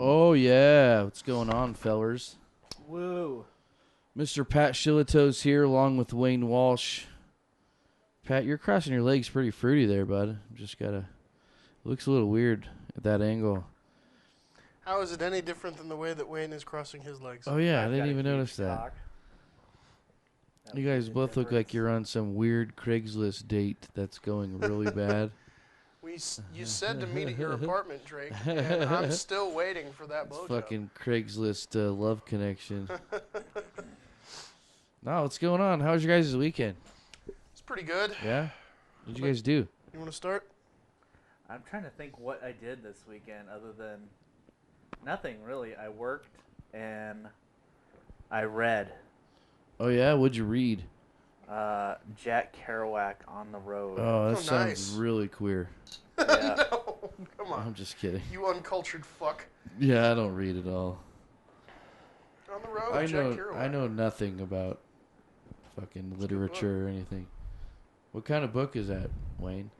Oh, yeah. What's going on, fellers? Woo. Mr. Pat Shillitoe's here along with Wayne Walsh. Pat, you're crossing your legs pretty fruity there, bud. Just gotta... Looks a little weird at that angle. How is it any different than the way that Wayne is crossing his legs? Oh, yeah. I I've didn't got a even huge notice that. cock. That You would be guys the both look like difference. you're on some weird Craigslist date that's going really bad. You said to meet at your apartment, Drake, and I'm still waiting for that It's blowjob. fucking Craigslist love connection. No, what's going on? How was your guys' weekend? It's pretty good. Yeah? What'd you guys do? You want to start? I'm trying to think what I did this weekend other than nothing, really. I worked and I read. Oh, yeah? What'd you read? Jack Kerouac, On the Road. Oh, that Oh, sounds nice. really queer. Yeah. No, come on. I'm just kidding. You uncultured fuck. Yeah, I don't read at all. On the road, I Jack Kerouac. know nothing about fucking literature or anything. What kind of book is that, Wayne?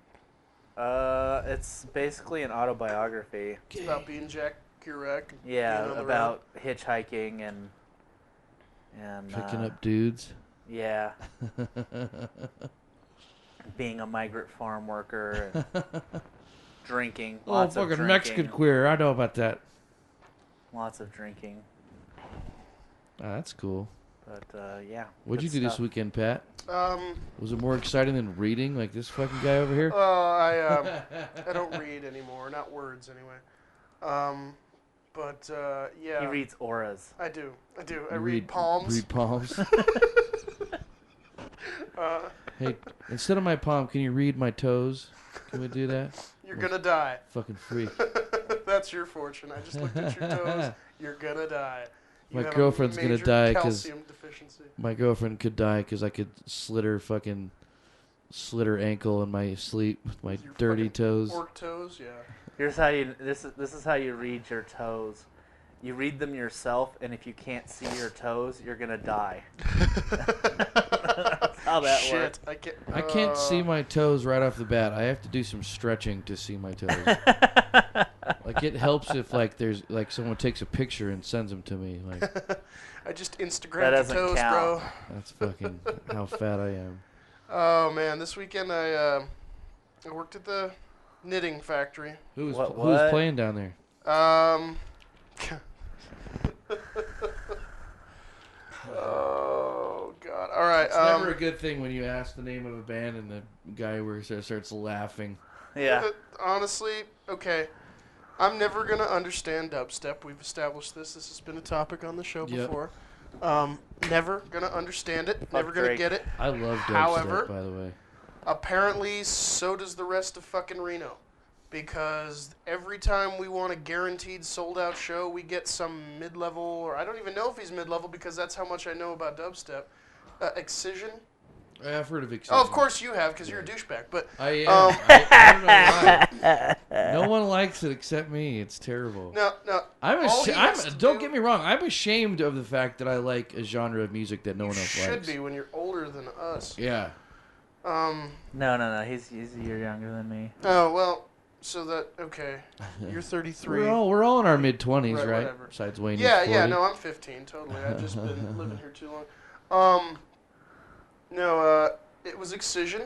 It's basically an autobiography. It's about being Jack Kerouac. Yeah, being on the about hitchhiking and Picking up dudes? Yeah, being a migrant farm worker and drinking. Lots of fucking drinking. Mexican queer. I know about that. Lots of drinking. Ah, that's cool. But yeah. What'd you good do this stuff. weekend, Pat? road. Was it more exciting than reading like this fucking guy over here? I don't read anymore, not words anyway. Yeah. He reads auras. I do. I You read palms. Read palms. Uh, Hey, instead of my palm, can you read my toes? Can we do that? you're gonna die. Fucking freak. That's your fortune. I just looked at your toes. You're gonna die. You My have a girlfriend's gonna major die 'cause- calcium deficiency. My girlfriend could die because I could slit her ankle in my sleep with my Your dirty fucking toes. Fork toes, yeah. Here's how you. This is how you read your toes. You read them yourself, and if you can't see your toes, you're gonna die. That's how that Shit, works. I can't see my toes right off the bat. I have to do some stretching to see my toes. Like it helps if there's someone takes a picture and sends them to me. Like I just That Instagrammed your doesn't toes, count. bro. that's fucking how fat I am. Oh man, this weekend I worked at the knitting factory. Who was What? playing down there? Oh god. All right. It's never a good thing when you ask the name of a band and the guy works there starts laughing. Yeah. Honestly, okay. I'm never gonna understand dubstep. We've established this. This has been a topic on the show Yep. before. Never gonna understand it. Fuck Never gonna Drake. get it. I love dubstep, However- by the way. Apparently, so does the rest of fucking Reno. Because every time we want a guaranteed sold-out show, we get some mid-level, or I don't even know if he's mid-level because that's how much I know about dubstep. Excision. I've heard of Excision. Oh, of course you have, because you're a douchebag. But I am. I don't know why. No one likes it except me. It's terrible. no. I'm all he has to don't do- get me wrong. I'm ashamed of the fact that I like a genre of music that no You one else should likes. be when you're older than us. Yeah. No. He's a year younger than me. Oh well. So that okay. You're 33. We're all in our mid 20s, Right, right? whatever. Besides Wayne. Yeah, who's 40. yeah. No, I'm 15. Totally. I've just been living here too long. No. It was Excision.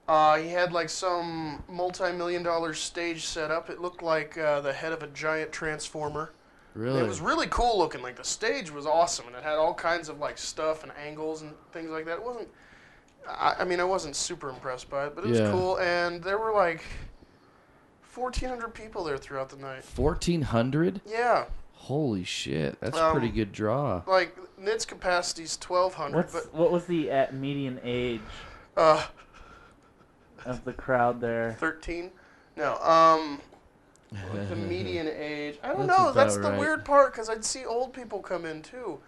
He had like some multi-million-dollar stage set up. It looked like the head of a giant transformer. Really? It was really cool looking. Like the stage was awesome, and it had all kinds of like stuff and angles and things like that. It wasn't. I mean, I wasn't super impressed by it, but it was Yeah. cool. And there were like 1,400 people there throughout the night. 1,400? Yeah, Holy shit! That's a pretty good draw. like Knit's capacity's 1,200, What was the median age but of the crowd there? 13. No, the median age. I don't That's know. That's about the right. weird part because I'd see old people come in too.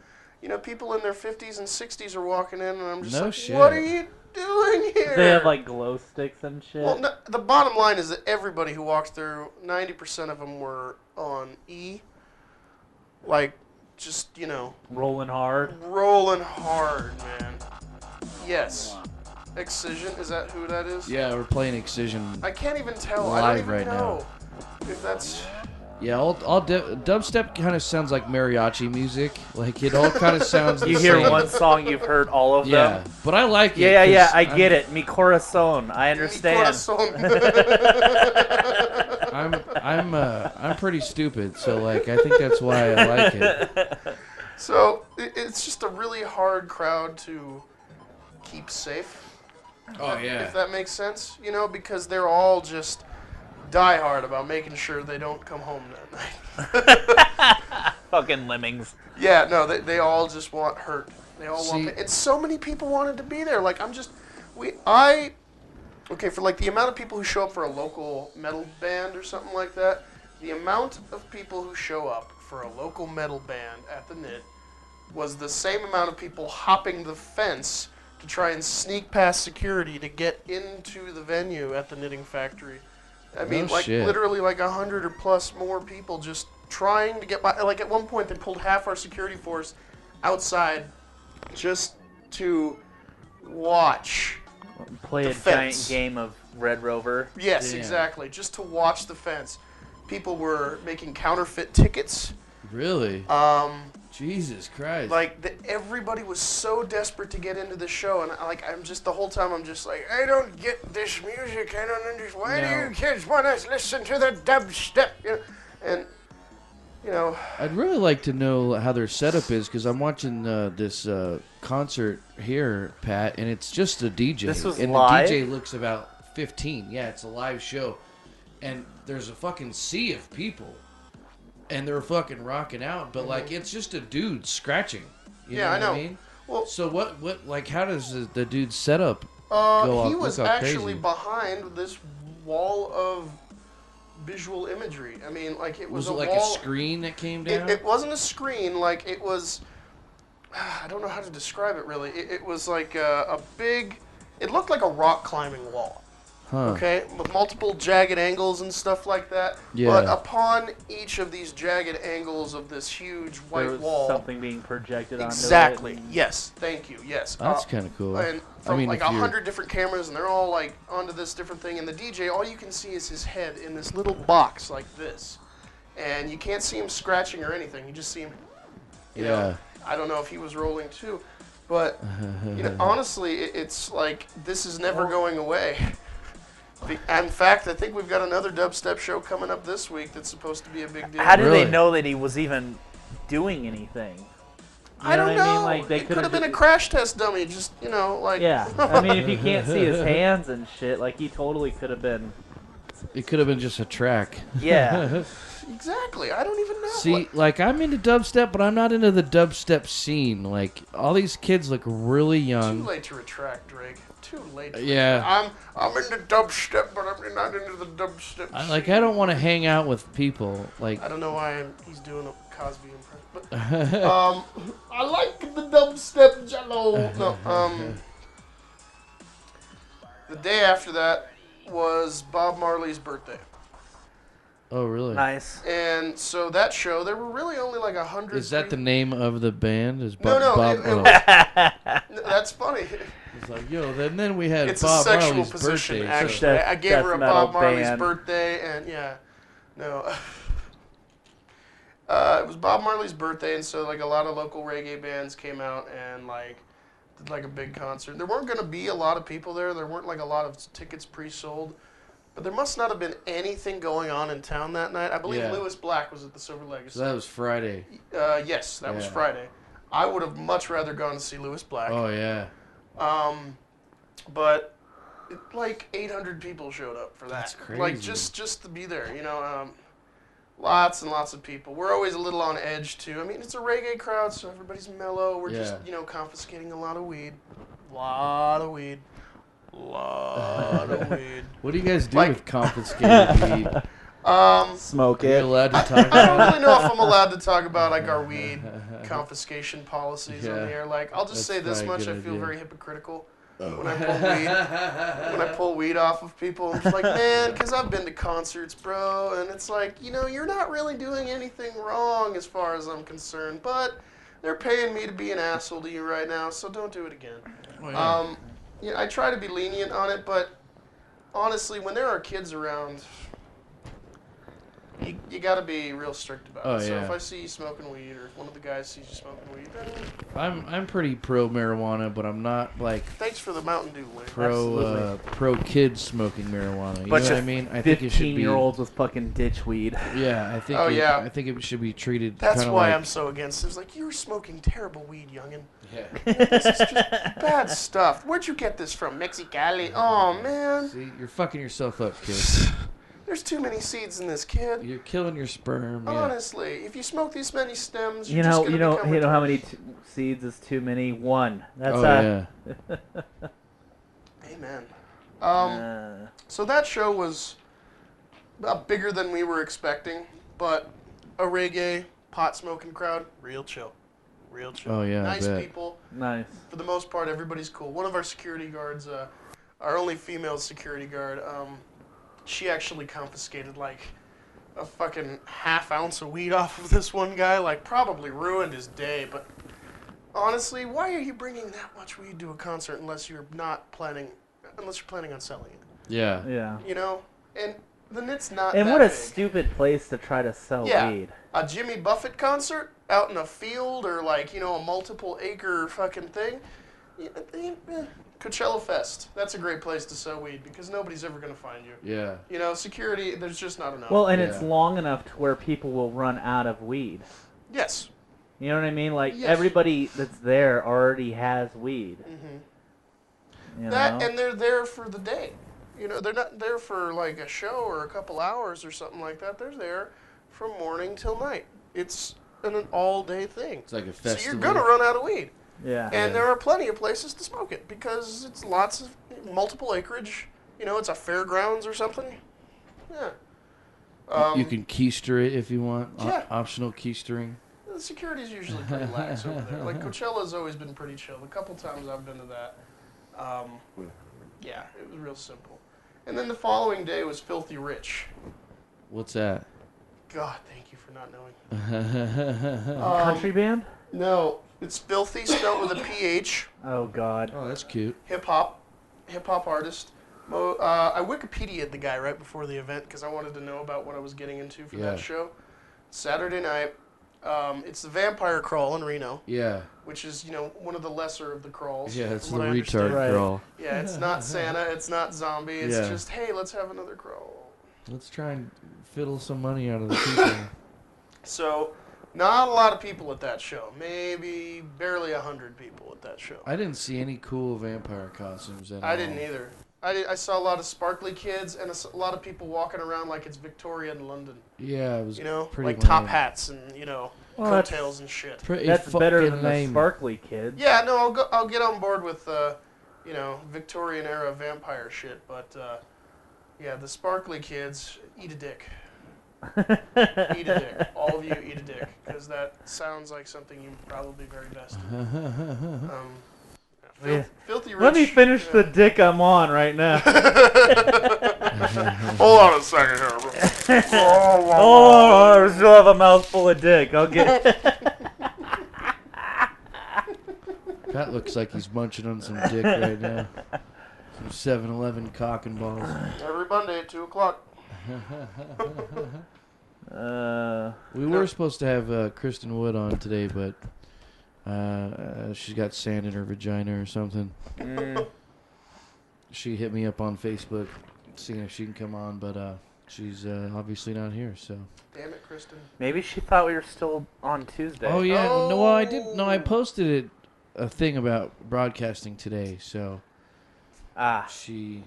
You know, people in their 50s and 60s are walking in, and I'm just No like, shit. what are you doing here? They have like glow sticks and shit. Well, no, the bottom line is that everybody who walked through, 90% of them were on E. Like, just, you know, Rolling hard. rolling hard, man. Yes. Excision, is that who that is? Yeah, we're playing Excision. I can't even tell. Live I don't even right know if that's... Yeah, dubstep kind of sounds like mariachi music. Like it all kind of sounds. You the hear same. one song, you've heard all of Yeah, them. but I like it. Yeah, 'cause I get it. Mi corazón. I Mi understand. I'm pretty stupid, so like I think that's why I like it. So it's just a really hard crowd to keep safe. Oh yeah. If that makes sense, you know, because they're all just die hard about making sure they don't come home that night. Fucking lemmings. Yeah, no, they all just want hurt. They all See- want. And so many people wanted to be there. Like okay, for like the amount of people who show up for a local metal band or something like that, the amount of people who show up for a local metal band at the Knit was the same amount of people hopping the fence to try and sneak past security to get into the venue at the Knitting Factory. I mean, No like shit. literally like 100 or plus more people just trying to get by. Like at one point, they pulled half our security force outside just to watch. Play The a fence. giant game of Red Rover. Yes, Damn. exactly. Just to watch the fence. People were making counterfeit tickets. Really? Jesus Christ. Everybody was so desperate to get into the show, and I'm just the whole time I'm just like, I don't get this music. I don't understand. Why do No. you kids want to listen to the dubstep? You know, and you know, I'd really like to know how their setup is because I'm watching this concert here, Pat, and it's just a DJ. This was and live? the DJ looks about 15. Yeah, it's a live show, and there's a fucking sea of people, and they're fucking rocking out. But like, it's just a dude scratching. You Yeah, know I what know. I mean? well, So what like, how does the dude's setup go he off? was Look how actually crazy. behind this wall of visual imagery. I mean, like it was, Was it like wall. a screen that came down? It wasn't a screen. Like it was. I don't know how to describe it really. It was like a big. It looked like a rock climbing wall. huh. Okay, with multiple jagged angles and stuff like that. Yeah. But upon each of these jagged angles of this huge There white was wall. something being projected Exactly. onto it. Yes. Thank you. Yes. That's kind of cool. And from mean, like if you're- 100 different cameras, and they're all like onto this different thing. And the DJ, all you can see is his head in this little box like this, and you can't see him scratching or anything. You just see him. You know, I don't know if he was rolling too, but you know, honestly, it's like this is never going away. In fact, I think we've got another dubstep show coming up this week that's supposed to be a big deal. How did Really? they know that he was even doing anything? You I don't what know. I mean? Like, they it could have been a just- crash test dummy. Just like Yeah, I mean, if you can't see his hands and shit, like he totally could have been. It could have been just a track. Yeah, exactly. I don't even know. See, like I'm into dubstep, but I'm not into the dubstep scene. Like all these kids look really Too young. late to retract, Drake. Too late. To Yeah. retract. I'm into dubstep, but I'm not into the dubstep. I don't want to hang out with people. Like I don't know why he's doing a Cosby impression, but I like the dubstep jello. No, the day after that was Bob Marley's birthday, oh really? nice. and so that show there were really only like 100. Is that the name of the band? Is No, no, Bob? That's funny. It's like yo. Then we had It's Bob a sexual Marley's position, birthday. actually. Death- I gave death her a metal Bob Marley's band. birthday, and yeah, no. It was Bob Marley's birthday, and so like a lot of local reggae bands came out and like did like a big concert. There weren't going to be a lot of people there. There weren't like a lot of tickets pre-sold, but there must not have been anything going on in town that night. I believe Yeah. Lewis Black was at the Silver Legacy. So that was Friday. Yes, that was Yeah. Friday. I would have much rather gone to see Lewis Black. Oh yeah. But like 800 people showed up for that. That's crazy. Like just to be there, you know. Lots and lots of people. We're always a little on edge too. I mean, it's a reggae crowd, so everybody's mellow. We're just Yeah. confiscating a lot of weed, lot of weed. What do you guys do Like- with confiscated weed? Smoke Are you it. allowed to talk I don't about really know if I'm allowed to talk about like our weed confiscation policies on Yeah. the air. Like, I'll just That's say this probably a much: I good feel idea. very hypocritical when I pull weed. When I pull weed off of people, I'm just like, man, because I've been to concerts, bro, and it's like, you're not really doing anything wrong as far as I'm concerned, but they're paying me to be an asshole to you right now, so don't do it again. Oh, yeah. I try to be lenient on it, but honestly, when there are kids around, you got to be real strict about Oh, it. So yeah. if I see you smoking weed, or if one of the guys sees you smoking weed, then I'm pretty pro marijuana, but I'm not like thanks for the Mountain Dew, Wayne. pro kids smoking marijuana. You Bunch know what of I mean? I think it should be. 15-year-olds with fucking ditch weed. Yeah, I think. Oh, yeah. I think it should be treated. That's kinda why like, I'm so against it. It's like, you're smoking terrible weed, youngin'. Yeah. This is just bad stuff. Where'd you get this from? Mexicali? Oh, man. See, you're fucking yourself up, kid. There's too many seeds in this, kid. You're killing your sperm. Yeah. Honestly, if you smoke these many stems, You you're just know, gonna you know, become you know how retarded. many seeds is too many? One. That's Oh yeah. Amen. uh, So that show was bigger than we were expecting, but a reggae, pot-smoking crowd, real chill. Real chill. Oh, yeah, I Nice bet. people. nice. For the most part, everybody's cool. One of our security guards, our only female security guard, she actually confiscated like a fucking half ounce of weed off of this one guy. Like, probably ruined his day. But honestly, why are you bringing that much weed to a concert unless you're planning on selling it? Yeah. Yeah. You know, and then it's not. And that what a big. stupid place to try to sell Yeah. weed. A Jimmy Buffett concert out in a field or like, you know, a multiple acre fucking thing. Coachella Fest. That's a great place to sell weed because nobody's ever going to find you. Yeah. You know, security, there's just not enough. Well, and Yeah. it's long enough to where people will run out of weed. Yes. You know what I mean? Like, Yes. everybody that's there already has weed. Mm-hmm. You That, know? and they're there for the day. You know, they're not there for like a show or a couple hours or something like that. They're there from morning till night. It's an all-day thing. It's like a So festival. you're going to run out of weed. Yeah. And there are plenty of places to smoke it because it's lots of multiple acreage. You know, it's a fairgrounds or something. Yeah. You can keister it if you want. Yeah. Optional keistering. The security's usually pretty lax over there. Like, Coachella's always been pretty chill. The couple times I've been to that, yeah, it was real simple. And then the following day was Filthy Rich. What's that? God, thank you for not knowing. Country band? No, it's Filthy, spelled with a PH. Oh, God. Oh, that's cute. Hip hop artist. I Wikipedia'd the guy right before the event because I wanted to know about what I was getting into for Yeah. that show. Saturday night. It's the Vampire Crawl in Reno, Yeah. which is, you know, one of the lesser of the crawls. Yeah, it's from the what I retard understand. Right. crawl. Yeah, it's not Santa, it's not zombie. It's Yeah. just, hey, let's have another crawl. Let's try and fiddle some money out of the people. So, not a lot of people at that show. Maybe barely 100 people at that show. I didn't see any cool vampire costumes at all. I didn't either. I saw a lot of sparkly kids and a lot of people walking around like it's Victoria in London. Yeah, it was You know, pretty like top lame. hats and, you know, Well, that's- coattails and shit. Pretty That's better fucking than the lame. sparkly kids. Yeah, no, I'll get on board with, you know, Victorian era vampire shit, but, yeah, the sparkly kids, eat a dick. Eat a dick. All of you eat a dick, because that sounds like something you probably very best do. Yeah. Filthy Rich. Let me finish yeah. the dick I'm on right now. Hold on a second here, bro. Oh, I still have a mouthful of dick. I'll get. Pat looks like he's munching on some dick right now. Some 7-Eleven cock and balls. Every Monday at 2 o'clock. We were supposed to have Kristen Wood on today, but she's got sand in her vagina or something. She hit me up on Facebook, seeing if she can come on, but she's obviously not here. So. Damn it, Kristen. Maybe she thought we were still on Tuesday. Oh yeah, no, well, I did. No, I posted a thing about broadcasting today. So she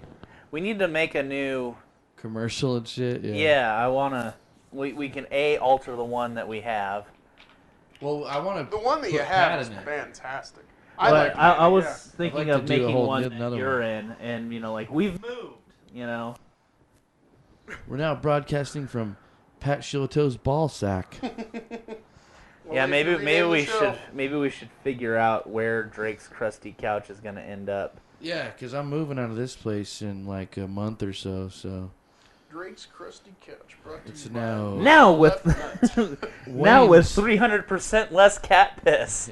We need to make a new. commercial and shit. Yeah. Yeah, I wanna. We can alter the one that we have. Well, I want The to. one that you Put have Pat is in it. fantastic. But I was thinking I'd like of to do a making whole one another that you're one. in, and you know, like we've moved. You know. We're now broadcasting from Pat Shillitoe's ball sack. Yeah, maybe should. we should figure out where Drake's Crusty couch is gonna end up. Yeah, because I'm moving out of this place in like a month or so. So Drake's Crusty Couch brought to it's you now. Now with Left Nut. now with Wayne's- 300% less cat piss.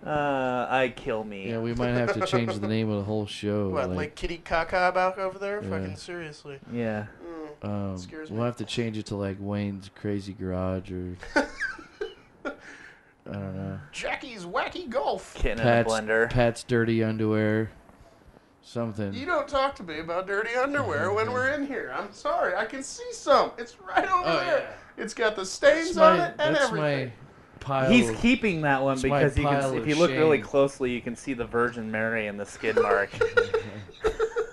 I might kill me. Yeah, we might have to change the name of the whole show. What, like Kitty Caca back over there? Yeah. Fucking seriously. Yeah. Scares we'll me. have to change it to like Wayne's Crazy Garage or I don't know. Jackie's Wacky Golf. Kitten in a blender. Pat's Dirty Underwear. Something. You don't talk to me about dirty underwear when we're in here. I'm sorry. I can see some. It's right over there. Yeah. It's got the stains on it and that's everything. my pile. He's keeping that one It's my because you pile can. of If you look really shame. closely, you can see the Virgin Mary and the skid mark.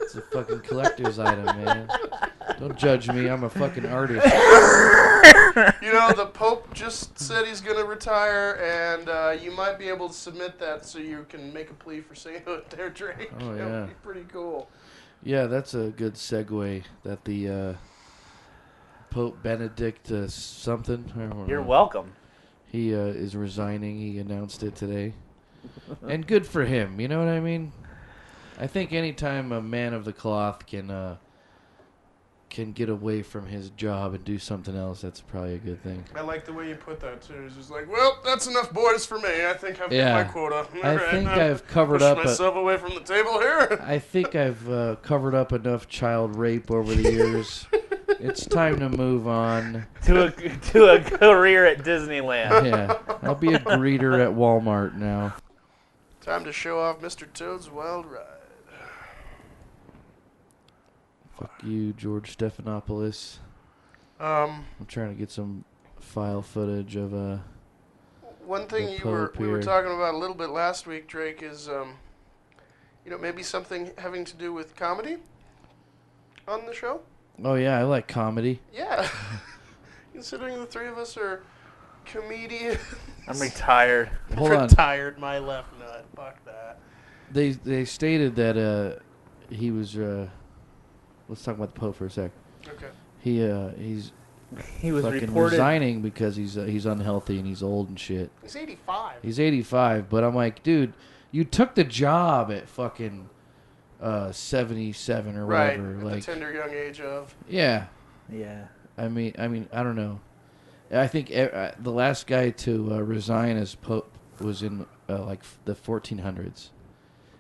It's a fucking collector's item, man. Don't judge me. I'm a fucking artist. You know, the Pope just said he's going to retire, and you might be able to submit that so you can make a plea for sainthood there, Drake. Oh, That yeah. would be pretty cool. Yeah, that's a good segue. That the Pope Benedict something. I don't You're know. welcome. He is resigning. He announced it today. And good for him. You know what I mean? I think anytime a man of the cloth can get away from his job and do something else, that's probably a good thing. I like the way you put that, too. It's just like, well, that's enough boys for me. I think I've Yeah. hit my quota. I Alright, think I'm I've covered pushing up. myself away from the table here. I think I've covered up enough child rape over the years. It's time to move on. To a career at Disneyland. Yeah, I'll be a greeter at Walmart now. Time to show off Mr. Toad's Wild Ride. Fuck you, George Stephanopoulos. Um, I'm trying to get some file footage of one thing The we were Pope talking about a little bit last week, Drake, is maybe something having to do with comedy on the show. Oh yeah, I like comedy. Yeah, considering the three of us are comedians. I'm retired. Hold on. Retired, my left nut. Fuck that. They stated that he was. Let's talk about the Pope for a sec. Okay. He's He was fucking reported. resigning because he's unhealthy and he's old and shit. He's 85. He's 85, but I'm like, dude, you took the job at fucking 77 or Right. whatever. At Like, the tender young age of. Yeah. I mean, I don't know. I think the last guy to resign as Pope was in like the 1400s.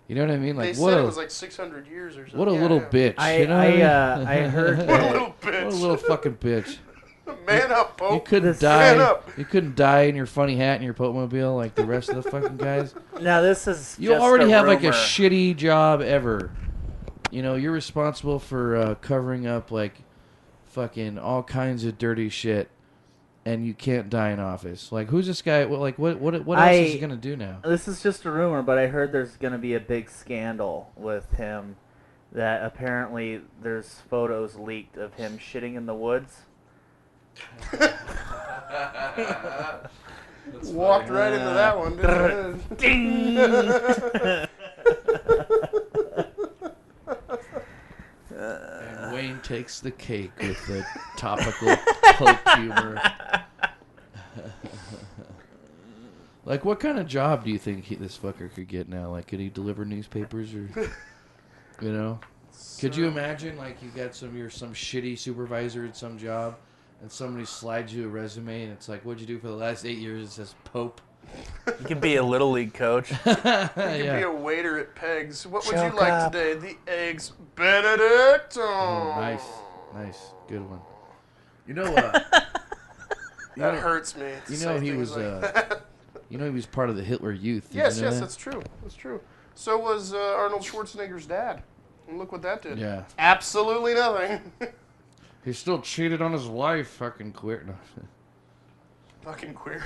You know what I mean? Like, They what said a it was like 600 years or something. what a Yeah, little yeah. bitch. I you know what I mean? I heard What a that. little bitch. What a little fucking bitch. Man up, You Pope. couldn't Man die. up. You couldn't die in your funny hat and your Pope mobile like the rest of the fucking guys. Now this is. You just already a have like a rumor. shitty job ever. You know, you're responsible for covering up like fucking all kinds of dirty shit, and you can't die in office. Like, who's this guy? What else is he gonna do now? This is just a rumor, but I heard there's going to be a big scandal with him. That apparently there's photos leaked of him shitting in the woods. Walked right into that one, didn't it? And Wayne takes the cake with the topical Pope humor. Like, what kind of job do you think this fucker could get now? Like, could he deliver newspapers or, you know? Could you imagine, like, you got some shitty supervisor at some job, and somebody slides you a resume, and it's like, what'd you do for the last 8 years? It says Pope. You could be a little league coach. You could be Yeah. a waiter at Peg's. What would Choke you like up. today? The eggs Benedict. Oh, nice, good one. You know, That hurts me. to you say know he things was, like that. you know he was part of the Hitler Youth. Did Yes, you know yes, that? that's true. That's true. So was Arnold Schwarzenegger's dad. And look what that did. Yeah. Absolutely nothing. He still cheated on his wife. Fucking queer. No. Fucking queer.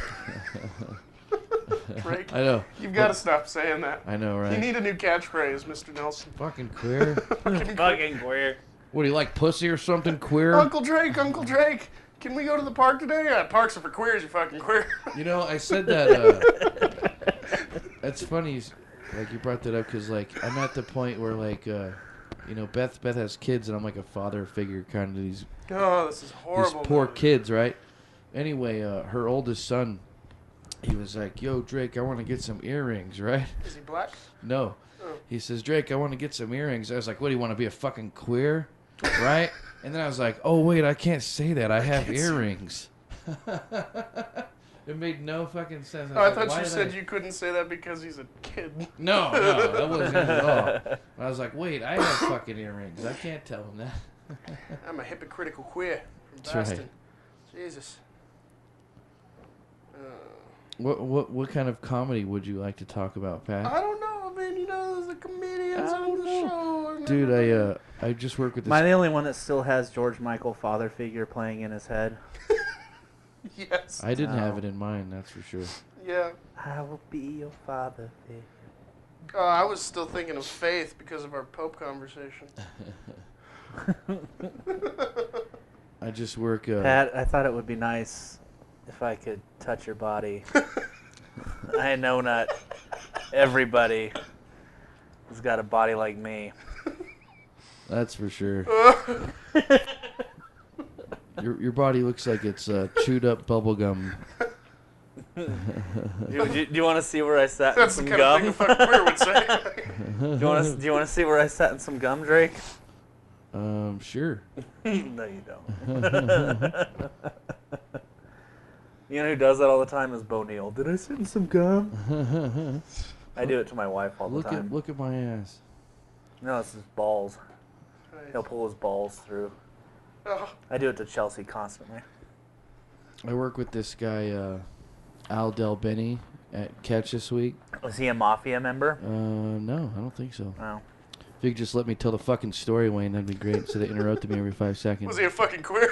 Drake, I know. you've got to stop saying that. I know, right? You need a new catchphrase, Mr. Nelson. Fucking queer. Fucking queer. What, do you like pussy or something? Queer? Uncle Drake, can we go to the park today? Parks are for queers, you fucking queer. You know, I said that. That's funny. Like, you brought that up because, like, I'm at the point where, like, you know, Beth has kids, and I'm like a father figure kind of to these Oh, this is horrible. poor man. kids, right? Anyway, her oldest son, he was like, "Yo, Drake, I want to get some earrings, right?" Is he black? No. Oh. He says, "Drake, I want to get some earrings." I was like, "What, do you want to be a fucking queer?" Right? And then I was like, "Oh, wait, I can't say that. I have earrings." It made no fucking sense. Oh, I was like, thought why you did said you couldn't say that because he's a kid. No, that wasn't it at all. I was like, wait, I have fucking earrings. I can't tell him that. I'm a hypocritical queer from That's Boston. right. Jesus. What kind of comedy would you like to talk about, Pat? I don't know. I mean, you know, there's the comedians on the show. Dude, I just work with this. Am I the only one that still has George Michael father figure playing in his head? Yes. I didn't have No. it in mind, that's for sure. Yeah. I will be your father figure. I was still thinking of Faith because of our Pope conversation. I just work. Pat, I thought it would be nice if I could touch your body. I know not everybody has got a body like me. That's for sure. Your body looks like it's chewed up bubble gum. Do you want to see where I sat That's in the some kind of thing gum? a fucking queer would say. Do you want to see where I sat in some gum, Drake? Sure. No, you don't. You know who does that all the time is Bo Neal. Did I sit in some gum? I do it to my wife all the time. Look at my ass. No, it's his balls. He'll pull his balls through. Oh, I do it to Chelsea constantly. I work with this guy, Al Del Benny, at Catch this week. Was he a mafia member? No, I don't think so. No. If you could just let me tell the fucking story, Wayne, that'd be great. So they interrupted me every 5 seconds. was he a fucking queer?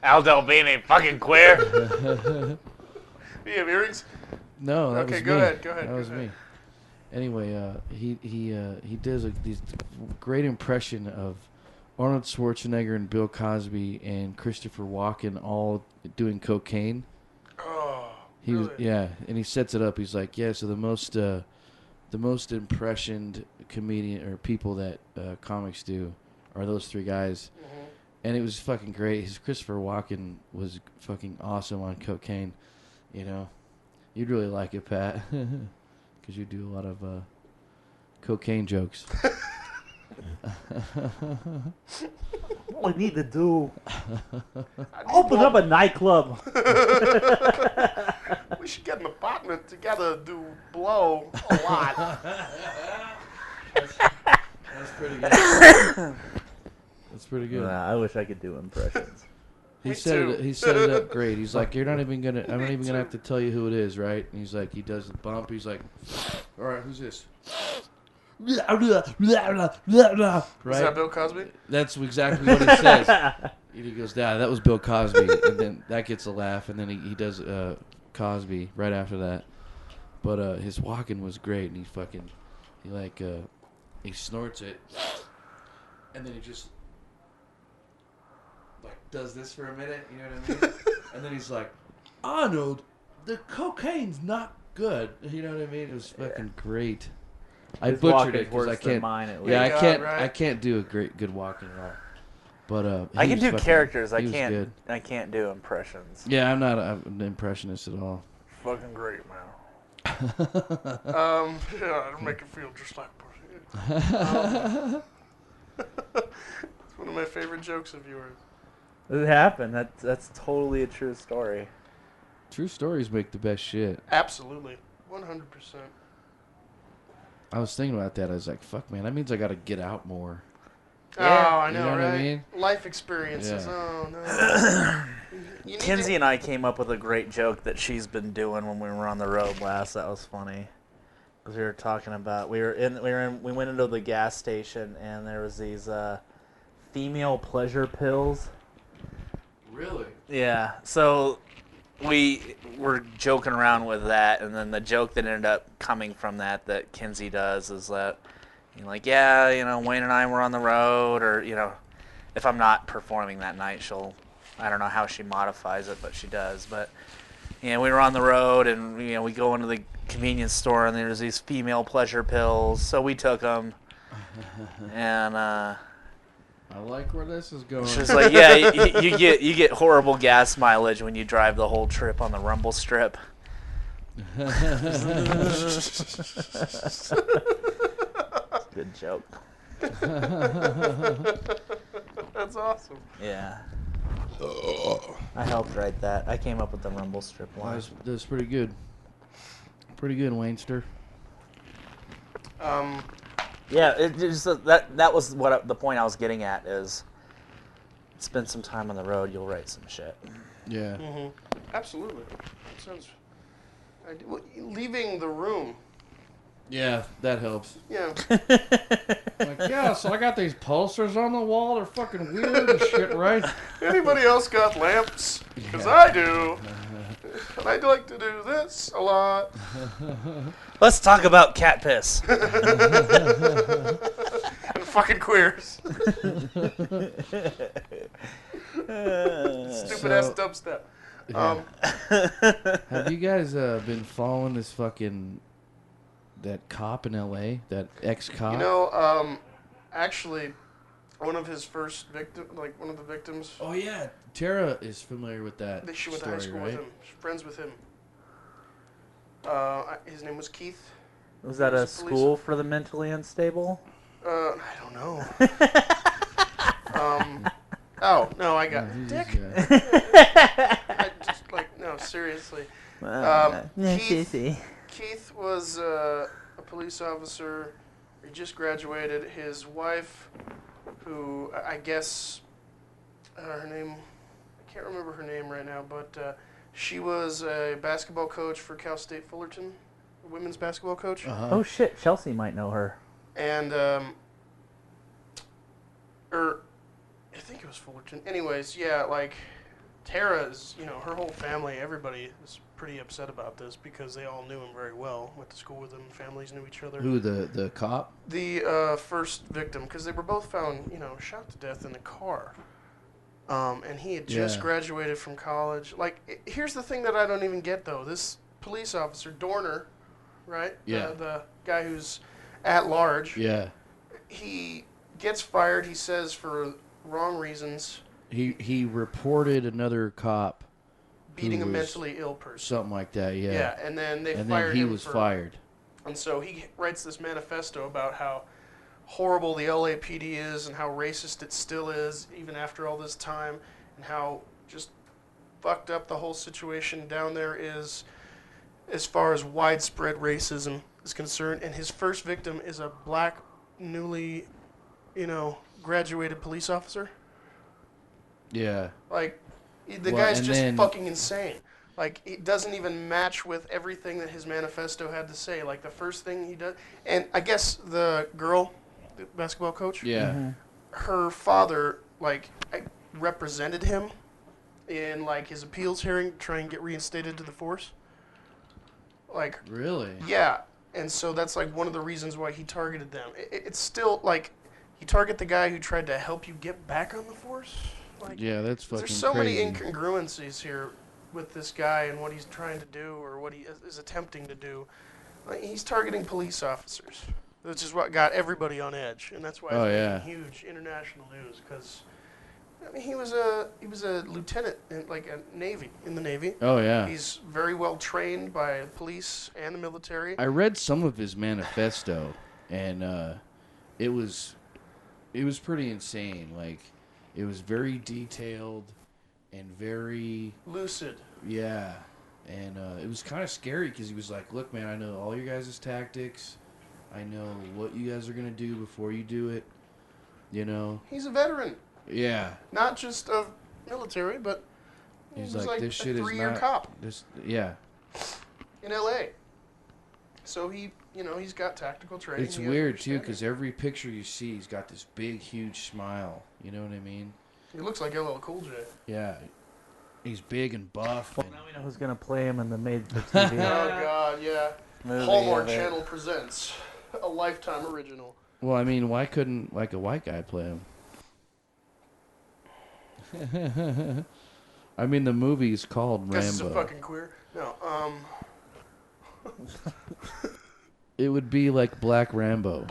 Al Delbini, fucking queer. Do you have earrings? No, that Okay, was go me. ahead, go ahead, That go was ahead. me. Anyway, he does these great impression of Arnold Schwarzenegger and Bill Cosby and Christopher Walken all doing cocaine. Oh, He was, really? yeah, and he sets it up. He's like, yeah, so the most impressioned comedian or people that comics do are those three guys. Mm-hmm. And it was fucking great. His Christopher Walken was fucking awesome on cocaine. You know, you'd really like it, Pat, because you do a lot of cocaine jokes. What we need to do? Open up a nightclub. We should get an apartment together, do blow a lot. That's pretty good. That's pretty good. Nah, I wish I could do impressions. He Me set too. it. He set it up great. He's like, you're not even gonna. I'm not even gonna have to tell you who it is, right? And he's like, he does the bump. He's like, all right, who's this? Is Right. that Bill Cosby? That's exactly what he says. And he goes, that was Bill Cosby, and then that gets a laugh, and then he does Cosby right after that. But his walking was great, and he snorts it, and then he just like does this for a minute, you know what I mean? And then he's like, Arnold, the cocaine's not good, you know what I mean? It was fucking great. I His butchered walk it is because I worse than can't. mine, at Yeah, least. I can't. right. I can't do a good walking at all. But I he can was do fucking- characters. I he was can't. good. I can't do impressions. Yeah, I'm not an impressionist at all. Fucking great, man. Yeah, it'll make it feel just like It's one of my favorite jokes of yours. It happened. That's totally a true story. True stories make the best shit. Absolutely. 100%. I was thinking about that. I was like, fuck, man, that means I got to get out more. Yeah, Oh, I you know, know what I right? mean? Life experiences. Yeah. Oh, no. You need Kinsey to- and I came up with a great joke that she's been doing when we were on the road last. That was funny. Because we were talking about we went into the gas station and there was these female pleasure pills. Really? Yeah. So we were joking around with that, and then the joke that ended up coming from that Kinsey does is that you're like, yeah, Wayne and I were on the road, or if I'm not performing that night, I don't know how she modifies it, but she does. But we were on the road, and we go into the convenience store, and there's these female pleasure pills, so we took them, and I like where this is going. she's like, yeah, you get horrible gas mileage when you drive the whole trip on the rumble strip. Good joke. That's awesome. Yeah. I helped write that. I came up with the rumble strip line. That's pretty good. Pretty good, Wainster. Yeah, it just that was what the point I was getting at is. Spend some time on the road, you'll write some shit. Yeah. Mm-hmm. Absolutely. Sounds. Leaving the room. Yeah, that helps. Yeah. Like, yeah, so I got these posters on the wall. They're fucking weird and shit, right? Anybody else got lamps? Because I do. And I'd like to do this a lot. Let's talk about cat piss. And fucking queers. Stupid ass dubstep. Yeah. Have you guys been following this fucking that cop in L.A., that ex-cop? You know, actually, one of his first one of the victims. Oh yeah, Tara is familiar with that. She went story, to high school right? with him. She's friends with him. His name was Keith. Was that a school for the mentally unstable? I don't know. Oh no, I got Dick. I just no, seriously. Keith was a police officer. He just graduated. His wife, who I guess her name, I can't remember her name right now, but she was a basketball coach for Cal State Fullerton, a women's basketball coach. Uh-huh. Oh shit, Chelsea might know her. And I think it was Fullerton. Anyways, yeah, Tara's, her whole family, everybody is pretty upset about this because they all knew him very well, went to school with him, families knew each other. Who, the cop? The first victim, because they were both found, shot to death in the car. And he had just graduated from college. Here's the thing that I don't even get, though. This police officer, Dorner, right? Yeah. The guy who's at large. Yeah. He gets fired, he says, for wrong reasons. He reported another cop Beating a mentally ill person. Something like that, yeah. Yeah, and then they fired him. And then he was fired. And so he writes this manifesto about how horrible the LAPD is and how racist it still is, even after all this time, and how just fucked up the whole situation down there is as far as widespread racism is concerned. And his first victim is a black, newly, graduated police officer. Yeah. The guy's just fucking insane. It doesn't even match with everything that his manifesto had to say. The first thing he does, and I guess the girl, the basketball coach, her father, represented him in, his appeals hearing to try and get reinstated to the force. Really? Yeah. And so that's, one of the reasons why he targeted them. It's still, he targeted the guy who tried to help you get back on the force. Yeah, that's fucking There's so crazy. many incongruencies here with this guy and what he's trying to do or what he is attempting to do. He's targeting police officers, which is what got everybody on edge, and that's why it's making huge international news. Because he was a lieutenant in in the Navy. Oh yeah. He's very well trained by police and the military. I read some of his manifesto, and it was pretty insane. It was very detailed and very lucid. Yeah, and it was kind of scary because he was like, "Look, man, I know all your guys' tactics. I know what you guys are gonna do before you do it. He's a veteran. Yeah. Not just of military, but he's was this shit a is 3-year not cop. Yeah. In L.A. So he's got tactical training. It's weird too because every picture you see, he's got this big, huge smile. You know what I mean? He looks like LL Cool J. Yeah. He's big and buff. Well, now we know who's gonna play him in the made-for-TV. Oh God, yeah. Hallmark Channel presents a Lifetime original. Well, I mean, why couldn't a white guy play him? I mean, the movie's called Rambo. Guess it's a fucking queer. No, It would be like Black Rambo.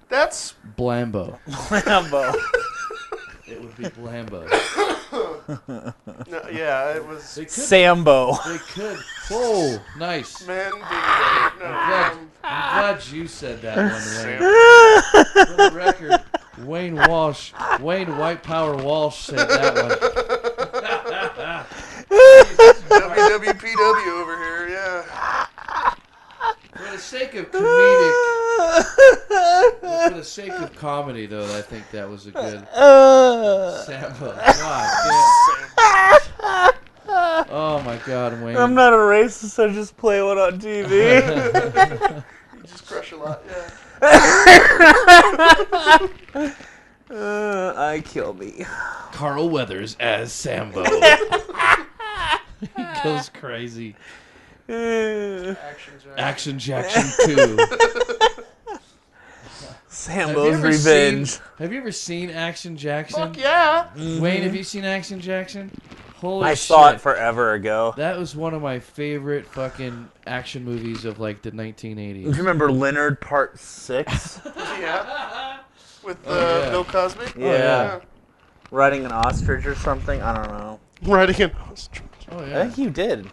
That's Blambo. Rambo. It would be Blambo. No, yeah, it was. Sambo. They could. Whoa, nice. Man, I'm glad you said that one, Wayne. For the record, Wayne White Power Walsh said that one. WPW over here, yeah. For the sake of comedy, though, I think that was a good Sambo. God damn. Oh my God, Wayne. I'm not a racist. I just play one on TV. You just crush a lot, yeah. I kill me. Carl Weathers as Sambo. He goes crazy. Action Jackson 2. Sambo's Revenge. Have you ever seen Action Jackson? Fuck yeah! Wayne, have you seen Action Jackson? Holy I shit. saw it forever ago. That was one of my favorite fucking action movies of like the 1980s. Do you remember Leonard Part 6? Yeah. With yeah. Bill Cosby? Yeah. Riding an ostrich or something? I don't know. Riding an ostrich. Oh I yeah. think you did.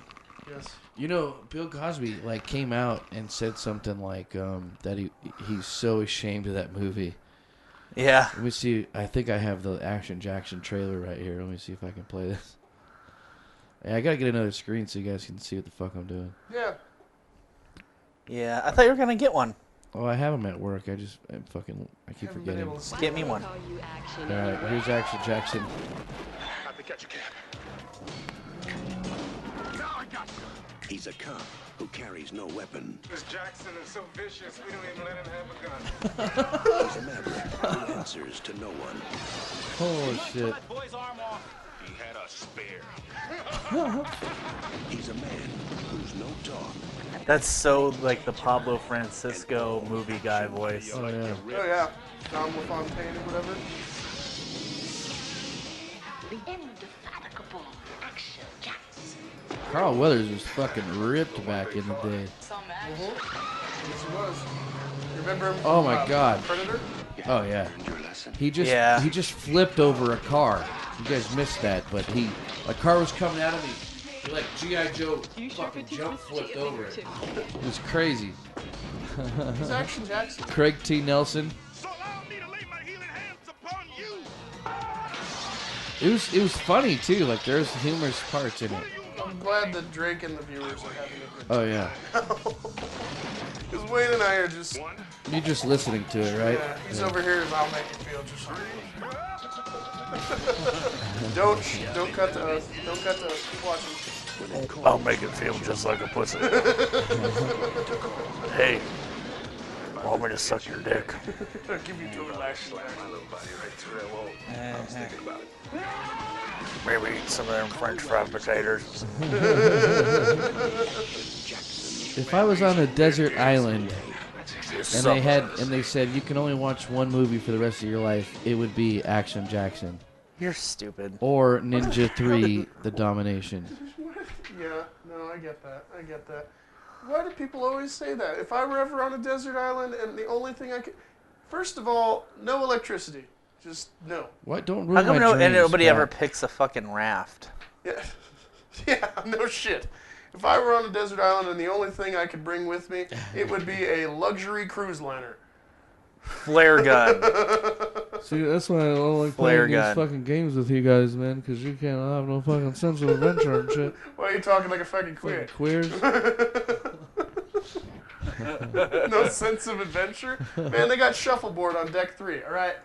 Yes. You know, Bill Cosby like came out and said something like that he's so ashamed of that movie. Yeah. Let me see. I think I have the Action Jackson trailer right here. Let me see if I can play this. Hey, I gotta get another screen so you guys can see what the fuck I'm doing. Yeah. Yeah, I thought you were going to get one. Oh, I have them at work. I keep Haven't been forgetting. able to Get me one. All right, here's Action Jackson. He's a cop who carries no weapon. This Jackson is so vicious, we don't even let him have a gun. He's a maverick who answers to no one. Holy shit. He had a spare. He's a man who's no talk. That's so like the Pablo Francisco movie guy voice. Oh yeah. Oh, yeah. John LaFontaine or whatever. The indefatigable Action Jackson. Carl Weathers was fucking ripped back in the day. Yes, he was. You remember him? Oh my God. Predator? Oh yeah. Learned your lesson. He just flipped over a car. You guys missed that, but a car was coming at him. He like G.I. Joe fucking jump flipped over it. It was crazy. He's Action Jackson. Craig T. Nelson. So allow me to lay my healing hands upon you. It was funny too. Like there's humorous parts in it. I'm glad that Drake and the viewers are having a good time. Oh yeah. Because Wayne and I are just... You're just listening to it, right? Yeah, he's over here and I'll make it feel just right. Don't cut to us. Don't cut to us. Keep watching. I'll make it feel just like a pussy. Hey, want me to suck your dick? I'll give you to relax. Maybe eat some of them French fried potatoes. If I was on a desert island and they said you can only watch one movie for the rest of your life, it would be Action Jackson You're stupid. or Ninja 3: The Domination. Yeah, no, I get that. I get that. Why do people always say that? If I were ever on a desert island and the only thing I could... First of all, no electricity. Just no. What? Don't How ruin come my dreams, nobody Pat. ever picks a fucking raft? Yeah, yeah, no shit. If I were on a desert island and the only thing I could bring with me, it would be a luxury cruise liner. Flare gun. See, that's why I don't like Flare playing gun. these fucking games with you guys, man, because you can't have no fucking sense of adventure and shit. Why are you talking like a fucking queer? Queers. No sense of adventure? Man, they got shuffleboard on deck 3, alright?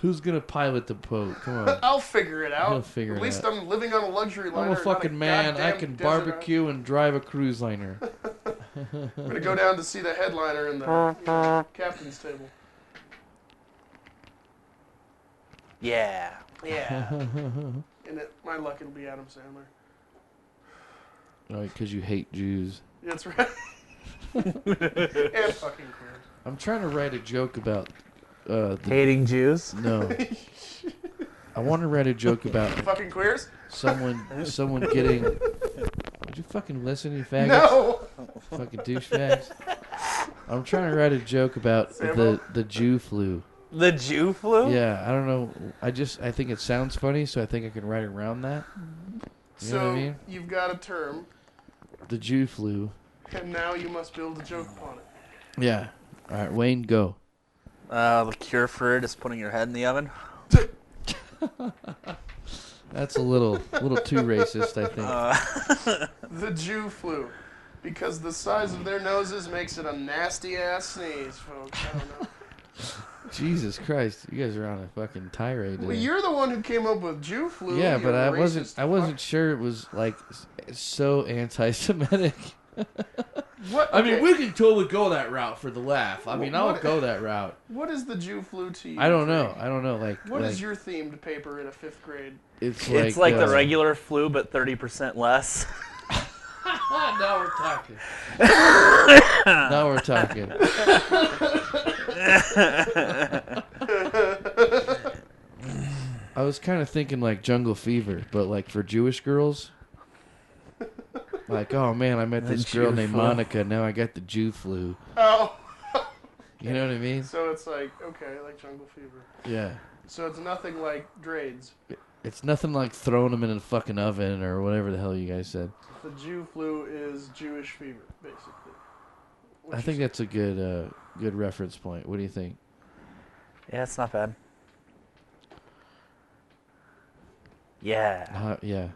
Who's gonna pilot the boat? Come on. I'll figure it out. You'll figure At it least out. I'm living on a luxury liner. I'm a not fucking man. I goddamn can desert barbecue and drive a cruise liner. island. I'm gonna go down to see the headliner in the captain's table. Yeah. Yeah. And my luck, it'll be Adam Sandler. Because you hate Jews. That's right. And fucking queer. I'm trying to write a joke about Hating Jews? no. I want to write a joke about Fucking queers? someone getting. Would you fucking listen, you faggots? No! Fucking douchebags. I'm trying to write a joke about Sambo? the Jew flu. The Jew flu? Yeah, I don't know. I think it sounds funny, so I think I can write around that. You know what I mean? You've got a term, The Jew flu. and now you must build a joke upon it. Yeah. All right, Wayne, go. The cure for it is putting your head in the oven. That's a little too racist, I think. The Jew flu. Because the size of their noses makes it a nasty-ass sneeze, folks. I don't know. Jesus Christ, you guys are on a fucking tirade. Well, today. you're the one who came up with Jew flu. Yeah, you but I racist wasn't fuck. sure it was like so anti-Semitic. What? I mean, okay, we can totally go that route for the laugh. I mean, I'll What- go that route. What is the Jew flu to you? I don't know. Drake? I don't know. Like, What like is your themed paper in a 5th grade? It's like the regular flu, but 30% less. Now we're talking. Now we're talking. I was kind of thinking like Jungle Fever, but like for Jewish girls. Like, oh man, I met The this girl Jew named flu. Monica. Now I got the Jew flu. Oh. You know what I mean? So it's like, okay, like jungle fever. Yeah. So it's nothing like Drades. It's nothing like throwing them in a fucking oven or whatever the hell you guys said. The Jew flu is Jewish fever, basically. I think that's a good good reference point. What do you think? Yeah, it's not bad. Yeah. Yeah,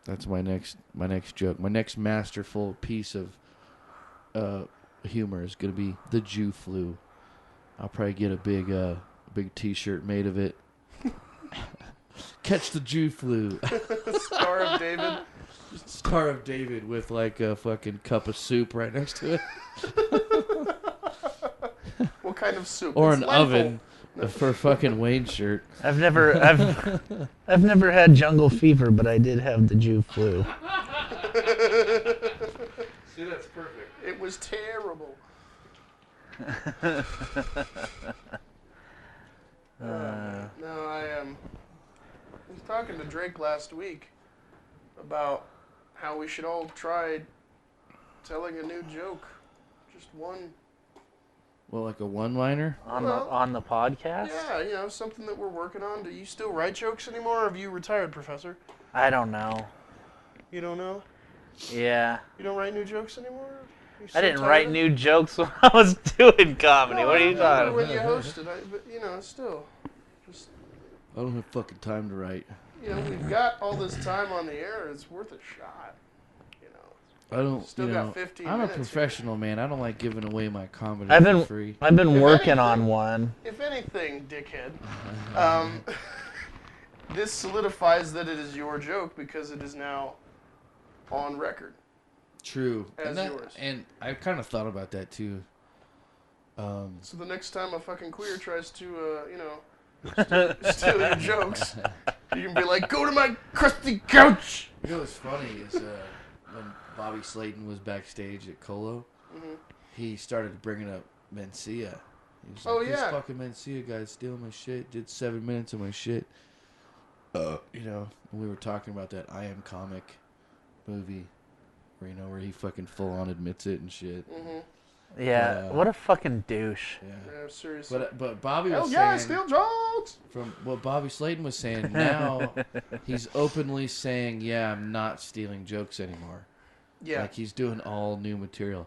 that's my next joke. My next masterful piece of humor is gonna be the Jew flu. I'll probably get a big T-shirt made of it. Catch the Jew flu. Star of David. Star of David with like a fucking cup of soup right next to it, What kind of soup? or It's an lentil. oven for fucking Wayne's shirt. I've never had jungle fever, but I did have the Jew flu. See, that's perfect. It was terrible. No, I was talking to Drake last week about how we should all try telling a new joke. Just one. Well, like a one-liner. On the podcast? Yeah, you know, something that we're working on. Do you still write jokes anymore, or have you retired, Professor? I don't know. You don't know? Yeah. You don't write new jokes anymore? You I so didn't tired write of- new jokes when I was doing comedy. No, What are I you remember talking when about? you hosted, but you know, still, just I don't have fucking time to write. you know, we've got all this time on the air. It's worth a shot. You know, I don't. Still you got know, 15 I'm a minutes here. professional, man. I don't like giving away my comedy I've for been free. I've been If working on anything- one. if anything, dickhead, this solidifies that it is your joke because it is now on record. True. As yours. And I kind of thought about that too. So the next time a fucking queer tries to, you know, steal your jokes, you can be like, "Go to my crusty couch." You know what's funny is when Bobby Slayton was backstage at Colo, he started bringing up Mencia. He was like, Oh, this yeah. fucking Mencia guy stealing my shit. Did 7 minutes of my shit. You know, and we were talking about that I Am Comic movie, where you know where he fucking full on admits it and shit. Yeah. What a fucking douche. Yeah. Yeah, seriously. But Bobby Hell was yeah, I saying steal jokes. from what Bobby Slayton was saying, now he's openly saying, yeah, I'm not stealing jokes anymore. Yeah. Like he's doing all new material.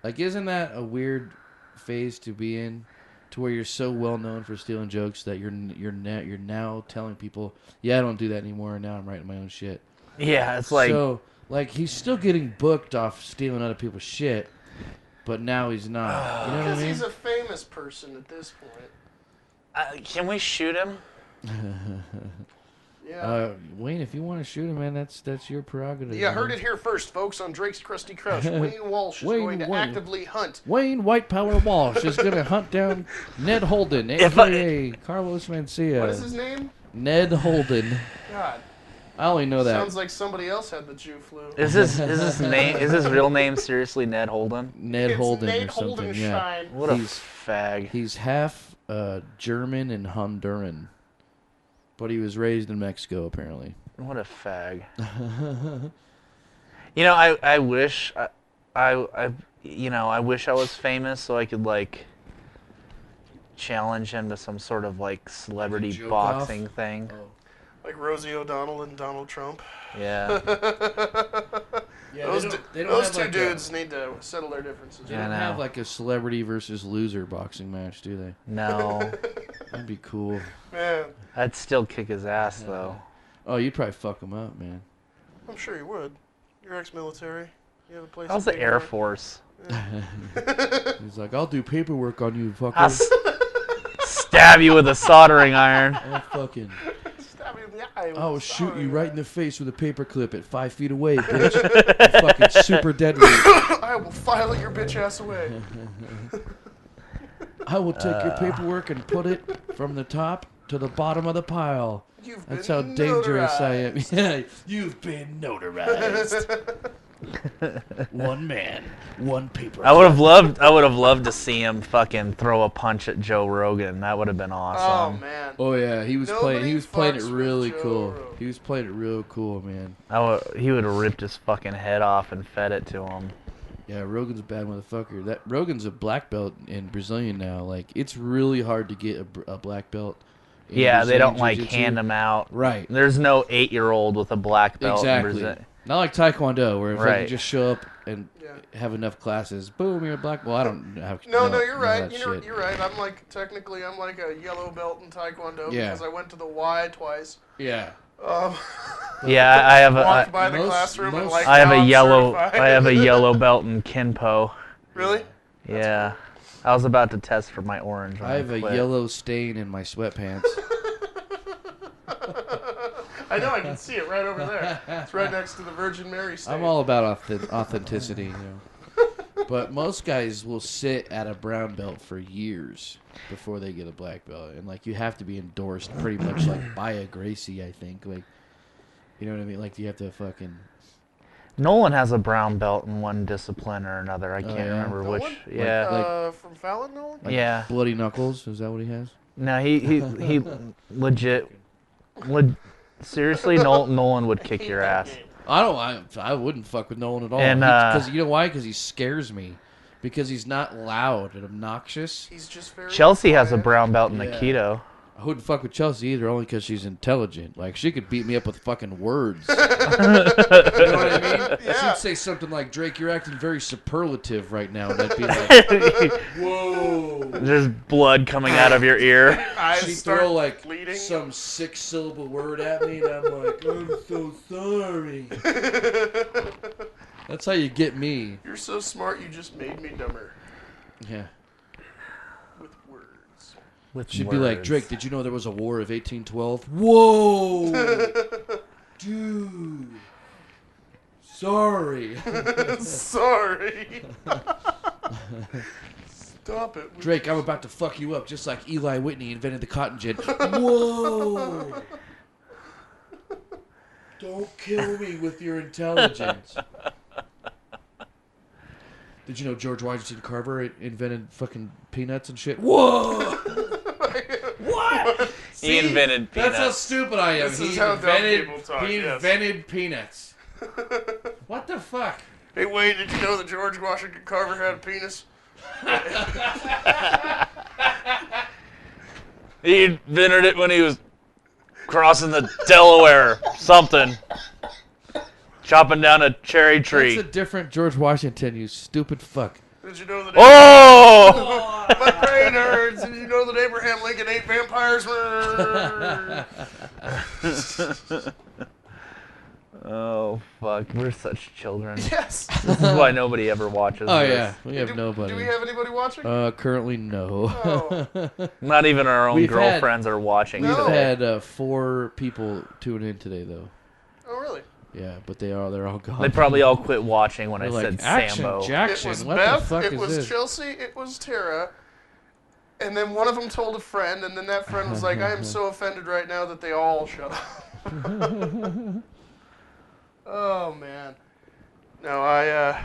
Like, isn't that a weird phase to be in, to where you're so well known for stealing jokes that you're now telling people, yeah, I don't do that anymore, and now I'm writing my own shit. Yeah, it's like So like he's still getting booked off stealing other people's shit, but now he's not. You know what I Because mean? he's a famous person at this point. can we shoot him? Yeah. Wayne, if you want to shoot him, man, that's your prerogative. Yeah, man. heard it here first, folks, on Drake's Krusty Crush. Wayne Walsh is Wayne going to Wayne. actively hunt. Wayne White Power Walsh is going to hunt down Ned Holden, If I- a.k.a. Carlos Mencia. What is his name? Ned Holden. God. I only know that. Sounds like somebody else had the Jew flu. Is his real name seriously Ned Holden? Ned It's Holden Nate or something. Yeah. Holdenstein. What a He's- fag. He's half German and Honduran, but he was raised in Mexico apparently. What a fag. You know, I wish I wish I was famous so I could like challenge him to some sort of like celebrity Joke boxing thing. Like Rosie O'Donnell and Donald Trump. Yeah. Yeah, Those two dudes need to settle their differences. They Yeah, don't I have know. like a celebrity versus loser boxing match, do they? No. That'd be cool. Man, I'd still kick his ass though. Oh, you'd probably fuck him up, man. I'm sure you would. You're ex-military. You have a place. How's to the be Air there. Force? He's like, I'll do paperwork on you, fucker. I'll stab you with a soldering iron. I'll fucking... Stab me in the eye with I will a shoot you soldering right iron. in the face with a paperclip at 5 feet away, bitch. You're fucking super deadly. I will file your bitch ass away. I will take your paperwork and put it from the top to the bottom of the pile. You've That's been how dangerous I am. notarized. Yeah, you've been notarized. One man, one paper. I would have loved to see him fucking throw a punch at Joe Rogan. That would have been Oh awesome. man. Oh yeah, he was playing it fucks really with Joe cool. Rogan. He was playing it real cool, man. He would have ripped his fucking head off and fed it to him. Yeah, Rogan's a bad motherfucker. That Rogan's a black belt in Brazilian now. Like, it's really hard to get a black belt. in Yeah, they Brazilian don't like jiu-jitsu. hand them out. Right. There's no 8-year-old with a black belt in Exactly. Brazil. Not like Taekwondo, where if like, you Right. just show up and Yeah. have enough classes, boom, you're a black. Well, I don't have. No, you're know right. that You're shit. right. I'm like a yellow belt in Taekwondo Yeah. because I went to the Y twice. Yeah. Yeah, I have Walked a by the most- classroom and most- like. I have now a I'm yellow certified. I have a yellow belt in Kinpo. Really? Yeah. I was about to test for my orange. when I have a quit. yellow stain in my sweatpants. I know. I can see it right over there. It's right next to the Virgin Mary stain. I'm all about authenticity, you know. But most guys will sit at a brown belt for years before they get a black belt, and like you have to be endorsed pretty much like by a Gracie, I think. Like, you know what I mean? Like you have to fucking. Nolan has a brown belt in one discipline or another. I can't yeah? remember which. Nolan? Yeah. From Fallon, Nolan? Like Yeah. Bloody knuckles, is that what he has? No, he legit. Seriously, Nolan would kick your ass. I wouldn't fuck with Nolan at all. And, Because you know why? Because he scares me. Because he's not loud and obnoxious. He's just very. Chelsea has a quiet. brown belt in Yeah. Aikido. I wouldn't fuck with Chelsea either, only because she's intelligent. Like, she could beat me up with fucking words. You know what I mean? Yeah. She'd say something like, Drake, you're acting very superlative right now. And I'd be like, whoa. There's blood coming out of your ear. Eyes She'd start throw, like, bleeding. some 6-syllable word at me, and I'm like, I'm so sorry. That's how you get me. You're so smart. You just made me dumber Yeah. with words. With She'd be like, words. Drake, did you know there was a war of 1812? Whoa! Dude. Sorry. Sorry. Stop it. Drake, I'm about to fuck you up just like Eli Whitney invented the cotton gin. Whoa! Don't kill me with your intelligence. Did you know George Washington Carver invented fucking peanuts and shit? Whoa! What? He invented That's how peanuts. stupid I am. This is how dumb people talk, He yes. invented peanuts. What the fuck? Hey, Wade, did you know that George Washington Carver had a penis? He invented it when he was crossing the Delaware. Something. Chopping down a cherry tree. That's a different George Washington, you stupid fuck. Did you know that? Oh! My brain hurts. Did you know that Abraham Lincoln ate vampires? Oh, fuck. We're such children. Yes. This is why nobody ever watches Oh this. yeah, we have nobody. Do we have anybody watching? Currently no. Oh. Not even our own We've had- girlfriends are watching We've No. today. had 4 people tune in today though. Oh, really? Yeah, but they're all gone. They probably all quit watching when I They're said like, Action Sambo. Jackson. It was What Beth, the fuck it is was this? Chelsea, it was Tara, and then one of them told a friend, and then that friend was like, I am so offended right now that they all shut up. Oh, man. No, I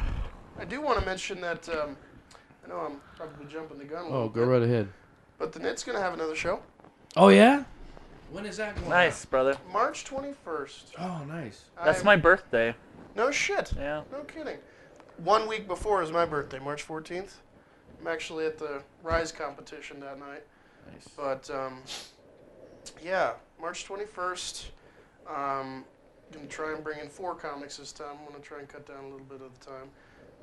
do want to mention that, I know I'm probably jumping the gun a little Oh, go bit, right ahead. but the Knit's going to have another show. Oh yeah. When is that going? Nice, brother. March 21st. Oh, nice. That's my birthday. No shit. Yeah. No kidding. 1 week before is my birthday, March 14th. I'm actually at the Rise competition that night. Nice. But, yeah, March 21st. I'm going to try and bring in 4 comics this time. I'm going to try and cut down a little bit of the time.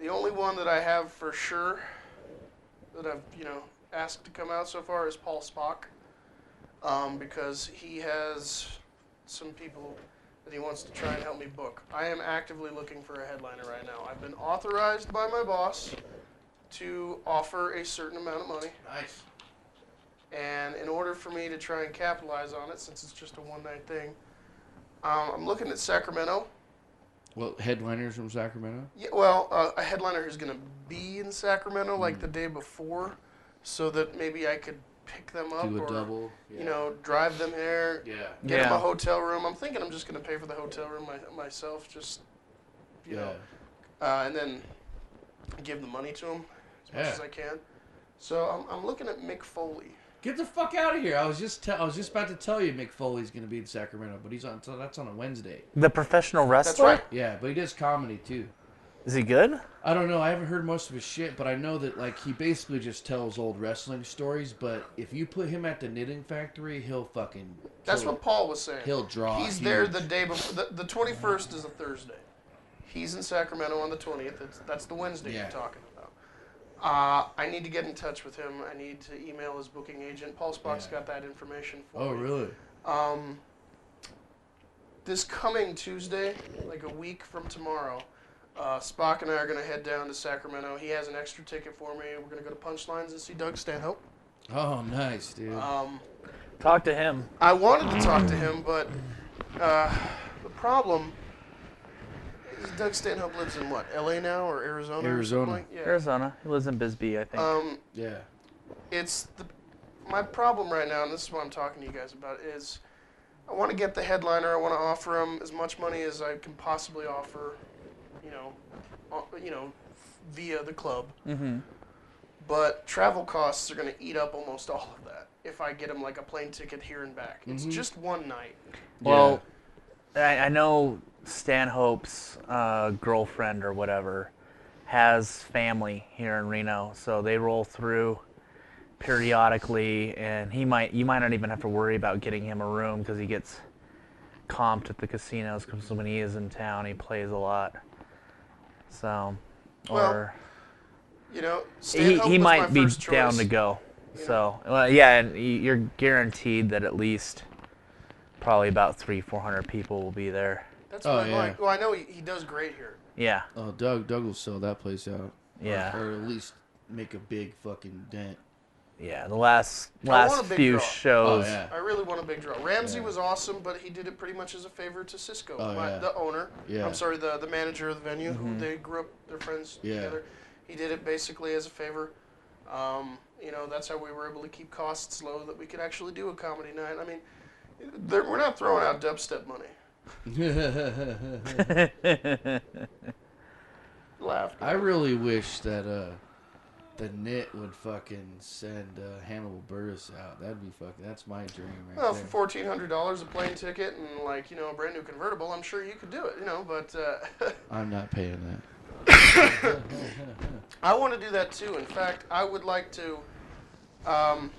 The only one that I have for sure that I've, asked to come out so far is Paul Spock. Because he has some people that he wants to try and help me book. I am actively looking for a headliner right now. I've been authorized by my boss to offer a certain amount of money. Nice. And in order for me to try and capitalize on it, since it's just a one-night thing, I'm looking at Sacramento. Well, headliners from Sacramento? Yeah, well, a headliner who's going to be in Sacramento like the day before, so that maybe I could pick them up Do a or double. you know, drive them here, Yeah. get them a hotel room. I'm thinking I'm just going to pay for the hotel room myself, just you know, and then give the money to them as much as I can. So I'm looking at Mick Foley. Get the fuck out of here! I was just about to tell you Mick Foley's going to be in Sacramento, but he's on. So that's on a Wednesday. The professional wrestler? That's right. Yeah, but he does comedy too. Is he good? I don't know. I haven't heard most of his shit, but I know that like he basically just tells old wrestling stories. But if you put him at the Knitting Factory, he'll fucking. That's what Paul was saying. He'll draw. He's there the day before. The 21st is a Thursday. He's in Sacramento on the 20th. That's the Wednesday you're talking about. I need to get in touch with him. I need to email his booking agent. Paul Spock's got that information for me. Oh, really? This coming Tuesday, like a week from tomorrow, Spock and I are going to head down to Sacramento. He has an extra ticket for me. We're going to go to Punchlines and see Doug Stanhope. Oh, nice, dude. Talk to him. I wanted to talk to him, but the problem is Doug Stanhope lives in what, L.A. now or Arizona? Arizona. Or something? Yeah. Arizona. He lives in Bisbee, I think. Yeah. It's my problem right now, and this is what I'm talking to you guys about, is I want to get the headliner. I want to offer him as much money as I can possibly offer, you know, via the club. Mm-hmm. But travel costs are going to eat up almost all of that if I get him like a plane ticket here and back. It's just one night. Well, I know Stanhope's girlfriend or whatever has family here in Reno, so they roll through periodically, and you might not even have to worry about getting him a room because he gets comped at the casinos because when he is in town he plays a lot. So, or you know, he might be down to go. So, yeah, and you're guaranteed that at least probably about 300-400 people will be there. That's what I like. Well, I know he does great here. Yeah. Oh, Doug will sell that place out. Yeah. Or at least make a big fucking dent. Yeah, the last few draw. shows. Oh, yeah. I really want a big draw. Ramsey was awesome, but he did it pretty much as a favor to Cisco, the owner. Yeah. I'm sorry, the manager of the venue, who they grew up, they're friends together. He did it basically as a favor. You know, that's how we were able to keep costs low, that we could actually do a comedy night. I mean, we're not throwing out dubstep money. Laugh. I really wish that the Knit would fucking send Hannibal Buress out. That'd be fucking. That's my dream right Well, there. for $1,400 a plane ticket and like, you know, a brand new convertible, I'm sure you could do it. You know, but I'm not paying that. I want to do that too. In fact, I would like to. I've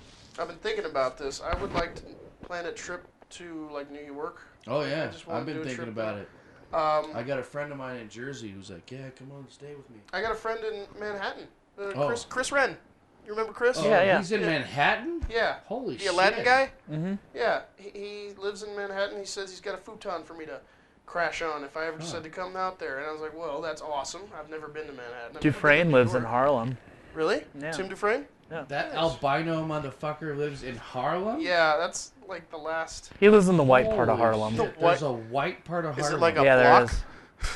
been thinking about this. I would like to plan a trip to like New York. Oh yeah, wanna I've do been a thinking trip about there. it. I got a friend of mine in Jersey who's like, "Yeah, come on, stay with me." I got a friend in Manhattan, Chris Wren. You remember Chris? Oh, Yeah. He's in Manhattan? Yeah. Holy The shit. Aladdin guy? Mm-hmm. Yeah. He lives in Manhattan. He says he's got a futon for me to crash on if I ever decide to come out there. And I was like, well, that's awesome. I've never been to Manhattan. Dufresne lives in Harlem. Really? Yeah. Tim Dufresne? Yeah. That albino motherfucker lives in Harlem? Yeah, that's like the last. He lives in the white part of Holy Harlem. shit, There's a white part of Harlem. Is it like a Yeah, there block? is.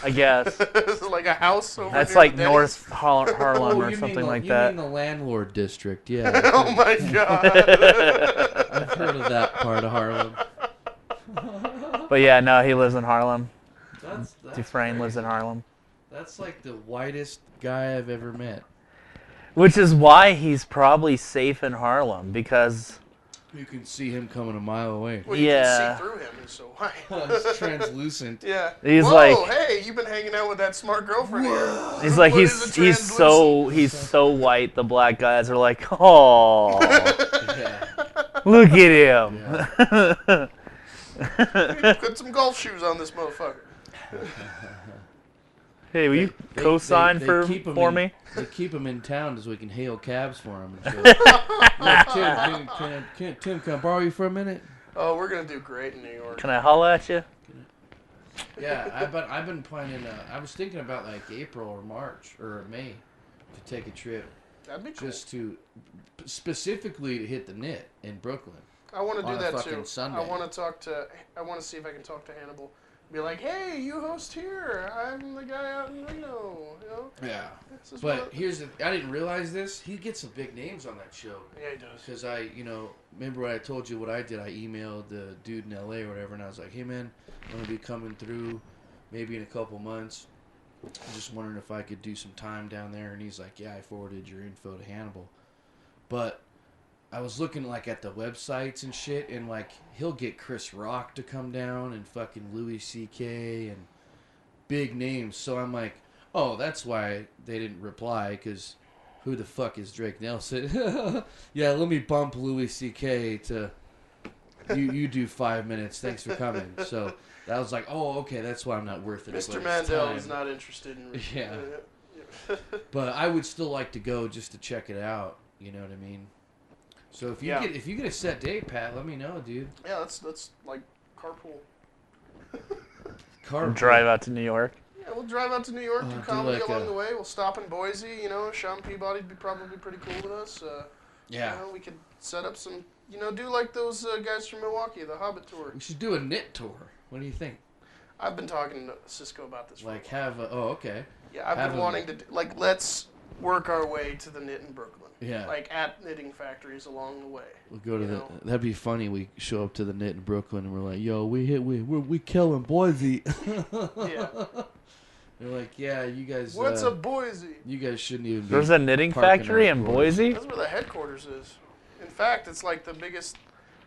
I guess. Is it like a house over That's near like the Denny's? North Harlem Oh, or you something mean like you that. mean the landlord district, yeah. Oh my god. I've heard of that part of Harlem. But yeah, no, he lives in Harlem. That's Dufresne crazy. lives in Harlem. That's like the whitest guy I've ever met. Which is why he's probably safe in Harlem, because You can see him coming a mile away. Well, you Yeah. can see through him. He's so white. It's translucent. Yeah. He's Whoa, like- hey, you've been hanging out with that smart girlfriend here. he's like What is a he's so white. The black guys are like, oh, Yeah. look at him. Put some golf shoes on this motherfucker. Hey, will you They- co-sign they keep 'em for in- me? They keep him in town so we can hail cabs for him. And shit. Look, Tim, can I borrow you for a minute? Oh, we're gonna do great in New York. Can I holla at you? Yeah, I've been planning. I was thinking about like April or March or May to take a trip, That'd be cool. just to specifically to hit the knit in Brooklyn. I want to do on a that fucking too. Sunday. I want to see if I can talk to Hannibal. Be like, hey, you host here. I'm the guy out in Reno. You know? Yeah, This is but what- here's the. I didn't realize this. He gets some big names on that show. Yeah, he does. Because remember when I told you what I did? I emailed the dude in LA or whatever, and I was like, hey man, I'm going to be coming through maybe in a couple months. I'm just wondering if I could do some time down there. And he's like, yeah, I forwarded your info to Hannibal. But I was looking like at the websites and shit, and like he'll get Chris Rock to come down and fucking Louis C.K. and big names. So I'm like, oh, that's why they didn't reply, because who the fuck is Drake Nelson? Yeah, let me bump Louis C.K. to you do 5 minutes. Thanks for coming. So that was like, oh, okay, that's why I'm not worth it. Mr. Mandel is not interested in. Yeah. But I would still like to go just to check it out. You know what I mean? So if you get a set date, Pat, let me know, dude. Yeah, let's like carpool. Drive out to New York. Yeah, we'll drive out to New York, do do comedy like along a- the way. We'll stop in Boise. You know, Sean Peabody'd be probably pretty cool with us. Yeah. You know, we could set up some. You know, do like those guys from Milwaukee, the Hobbit tour. We should do a knit tour. What do you think? I've been talking to Cisco about this. For Like a while. have a, oh, okay. Yeah, I've been wanting to like let's work our way to the knit in Brooklyn. Yeah. Like at knitting factories along the way. We'll go to you the. know? That'd be funny. We show up to the knit in Brooklyn and we're like, "Yo, we killing Boise." Yeah. They're like, "Yeah, you guys. What's a Boise? You guys shouldn't even." Be There's a knitting parking factory in outdoors." Boise. That's where the headquarters is. In fact, it's like the biggest.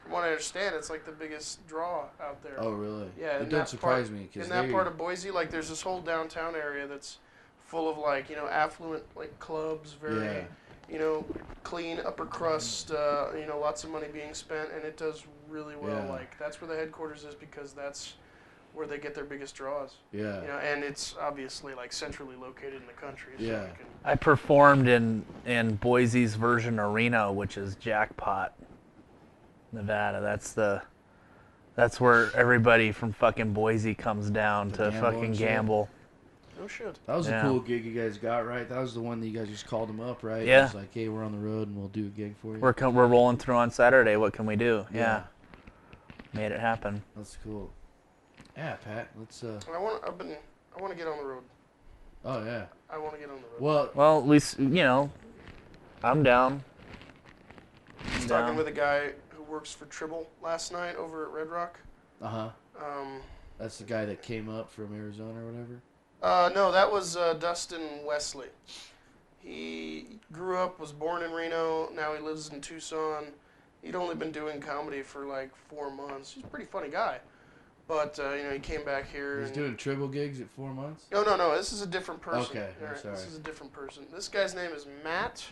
From what I understand, it's like the biggest draw out there. Oh, really? Yeah, It in don't that surprise part- me because in that part of Boise, like there's this whole downtown area that's full of like affluent like clubs, very Yeah. Clean upper crust, lots of money being spent, and it does really well. Yeah. Like that's where the headquarters is because that's where they get their biggest draws. Yeah. And it's obviously like centrally located in the country. So Yeah. you can, I performed in Boise's Virgin Arena, which is Jackpot, Nevada. That's where everybody from fucking Boise comes down to gamble fucking and shit? gamble. no shit. That was Yeah. a cool gig you guys got, right? That was the one that you guys just called them up, right? Yeah. It was like, hey, we're on the road and we'll do a gig for you. We're rolling through on Saturday. What can we do? Yeah. Made it happen. That's cool. Yeah, Pat. Let's. I want to get on the road. Oh yeah. I want to get on the road. Well, Well, at least I'm down. I was talking with a guy who works for Tribble last night over at Red Rock. that's the guy that came up from Arizona or whatever. No, that was Dustin Wesley. He grew up, was born in Reno. Now he lives in Tucson. He'd only been doing comedy for like 4 months. He's a pretty funny guy. But, he came back here. He's and doing triple gigs at 4 months. No. This is a different person. Okay, I'm All right, sorry. This is a different person. This guy's name is Matt.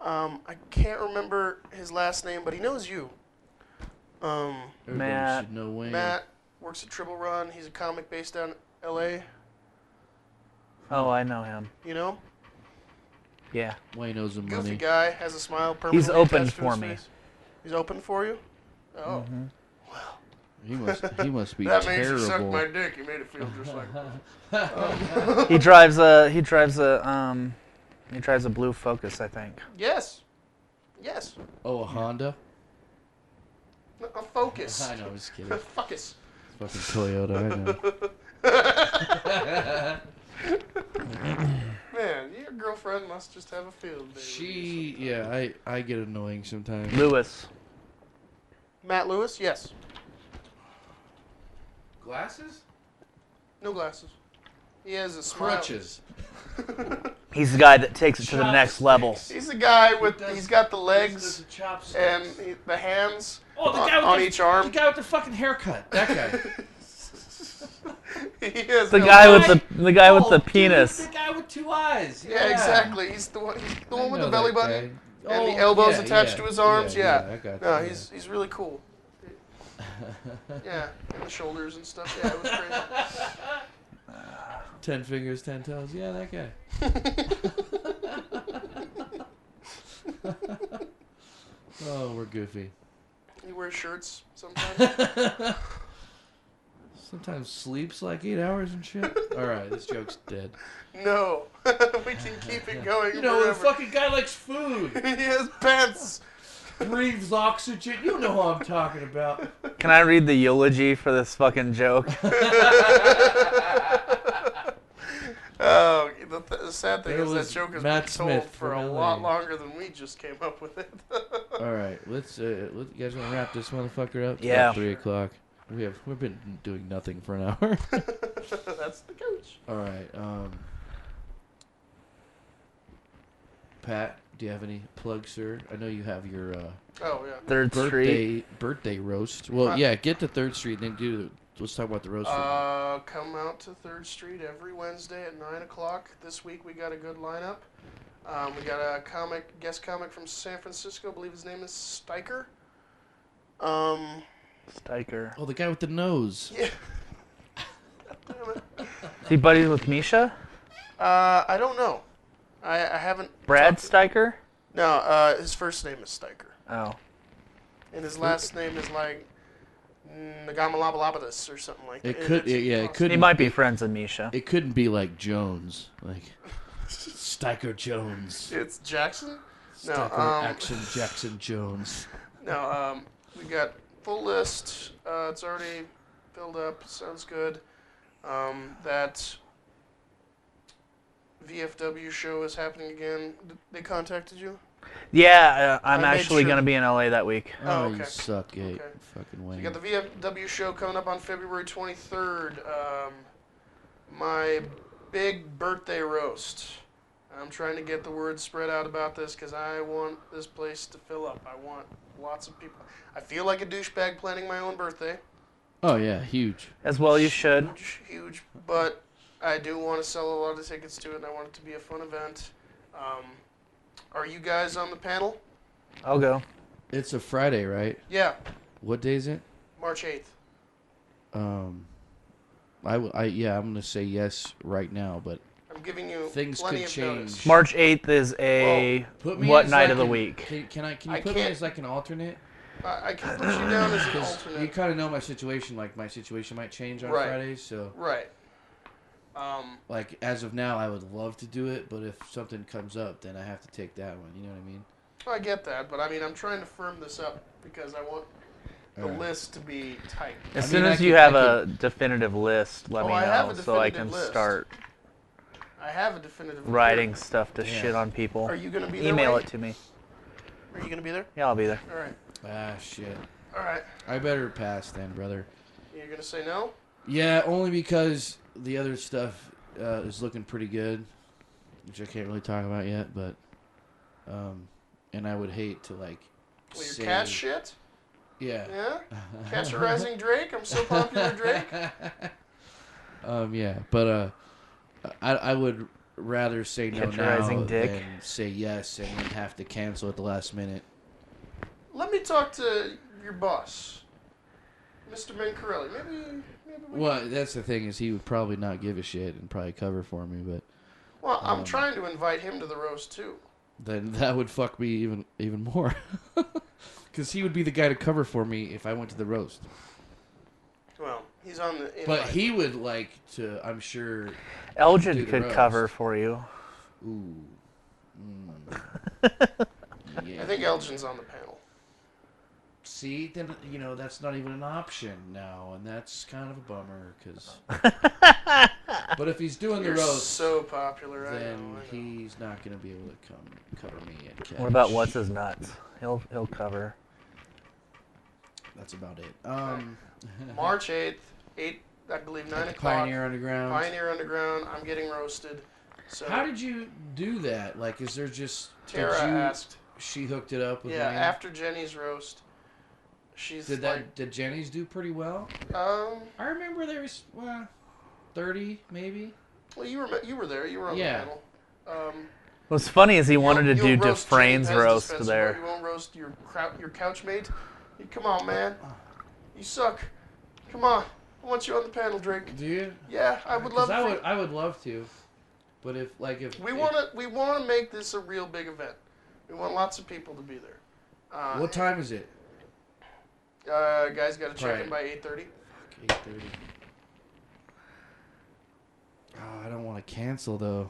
I can't remember his last name, but he knows you. Everybody Matt. should know Wayne. Matt works at Tribble Run. He's a comic based down in L.A. Oh, I know him. You know? Yeah. Wayne owes him Goofy money. guy, has a smile permanently He's open attached to for his me. face. He's open for you? Oh. He must be That terrible. means you sucked my dick. You made it feel just like He drives a blue Focus, I think. Yes. Yes. Oh, a Honda? A Focus. I know, I'm just kidding. A Focus. Fucking Toyota, I know. Man, your girlfriend must just have a field day. I get annoying sometimes. Lewis. Matt Lewis? Yes. Glasses? No glasses. He has a smile. Crutches. He's the guy that takes it to the next level. He's the guy with, he's got the legs Chopsticks. and the hands Oh, the guy with on the, each arm. The guy with the fucking haircut. That guy. He has The no guy legs. with the guy with Oh, the dude, penis. the guy with 2 eyes. Yeah, exactly. He's the one I with know the belly that button guy. and the Oh, elbows yeah, attached yeah, to his arms. Yeah. I got No, you, he's really cool. Yeah, and the shoulders and stuff. Yeah, it was crazy. 10 fingers, 10 toes. Yeah, that guy. Oh, we're goofy. He wears shirts sometimes. Sometimes sleeps like 8 hours and shit. All right, this joke's dead. No. We can keep it going You know, the forever. fucking guy likes food. He has pants. Breathes oxygen. You know who I'm talking about. Can I read the eulogy for this fucking joke? Oh, the sad thing There is was that joke has Matt been told Smith for from a LA. lot longer than we just came up with it. All right, let's. You guys want to wrap this motherfucker up? It's Yeah. about 3 o'clock. We've been doing nothing for an hour. That's the coach. All right. Pat, do you have any plugs, sir? I know you have your Oh yeah. 3rd Street. birthday roast. Well, yeah, get to 3rd Street and then let's talk about the roast. Come out to 3rd Street every Wednesday at 9 o'clock. This week we got a good lineup. We got a guest comic from San Francisco. I believe his name is Steiker. Steiker. Oh, the guy with the nose. Yeah. Is he buddies with Misha? I don't know. I haven't. Brad talked- Steiker? No, his first name is Steiker. Oh. And his last name is like Nagamalabalabadas or something like that. It could, yeah, it could. He might be friends with Misha. It couldn't be like Jones, like Steiker Jones. It's Jackson? No, Steiker Action Jackson Jones. No, we got full list. It's already filled up. Sounds good. That VFW show is happening again. They contacted you? Yeah, I'm I made actually sure. going to be in LA that week. Oh, You okay. suck, Gate. Okay. Fucking You Wayne. got the VFW show coming up on February 23rd. My big birthday roast. I'm trying to get the word spread out about this because I want this place to fill up. I want lots of people. I feel like a douchebag planning my own birthday. Oh yeah, huge. As well you should. Huge, huge. But I do want to sell a lot of tickets to it, and I want it to be a fun event. Are you guys on the panel? I'll go. It's a Friday, right? Yeah, What day is it? March 8th. I'm gonna say yes right now, but I'm giving you Things plenty could of change. notice. March 8th is a put me what as night like of the an- week? Can you I put me can't- as like an alternate? I can put you down as an Because you alternate. kind of know my situation. Like my situation might change on Right. Fridays, so Right. like as of now, I would love to do it, but if something comes up, then I have to take that one. You know what I mean? I get that, but I mean, I'm trying to firm this up because I want the Alright. list to be tight. As I soon mean, as I you could- have I a definitive list, let me I have know a so I definitive can list. start I have a definitive writing stuff to Yeah. shit on people. Are you gonna be there? Email Wayne? it to me. Are you gonna be there? Yeah, I'll be there. All right. Ah, shit. All right. I better pass then, brother. You're gonna say no? Yeah, only because the other stuff is looking pretty good, which I can't really talk about yet. But, and I would hate to like. Well, your say, cat shit? Yeah. Yeah. Catch a rising Drake. I'm so popular, Drake. Yeah, but I would rather say no Catch a now rising dick. than say yes and then have to cancel at the last minute. Let me talk to your boss, Mr. Mancarelli. Maybe we Well, that's the thing is he would probably not give a shit and probably cover for me, but Well, I'm trying to invite him to the roast too. then that would fuck me even more. Because he would be the guy to cover for me if I went to the roast. Well, he's on the invite. But he would like to, I'm sure. Do Elgin the could roast. cover for you. Ooh. Yeah. I think Elgin's on the panel. See, then that's not even an option now, and that's kind of a bummer. Cause. But if he's doing You're the roast, so popular. I then know. he's not gonna be able to come cover me at catch. What about what's his nuts? He'll cover. That's about it. March 8th, I believe 9 at the o'clock. Pioneer Underground. Pioneer Underground. I'm getting roasted. So How did you do that? Like, is there just Tara did you, asked? She hooked it up with Yeah, Wayne? after Jenny's roast, she's Did Jenny's do pretty well? I remember there was 30 maybe. Well, you were there. You were on Yeah. the panel. What's funny is he wanted to You'll do roast Jenny Dufresne's Pez roast Dispenser, there. but you won't roast your couch mate. Come on, man. You suck. Come on. I want you on the panel, Drake. Do you? Yeah, I would love. 'Cause I would love to, but if We want to make this a real big event. We want lots of people to be there. What time is it? Guys got to check Right. in by 8:30. 8:30. Oh, I don't want to cancel though.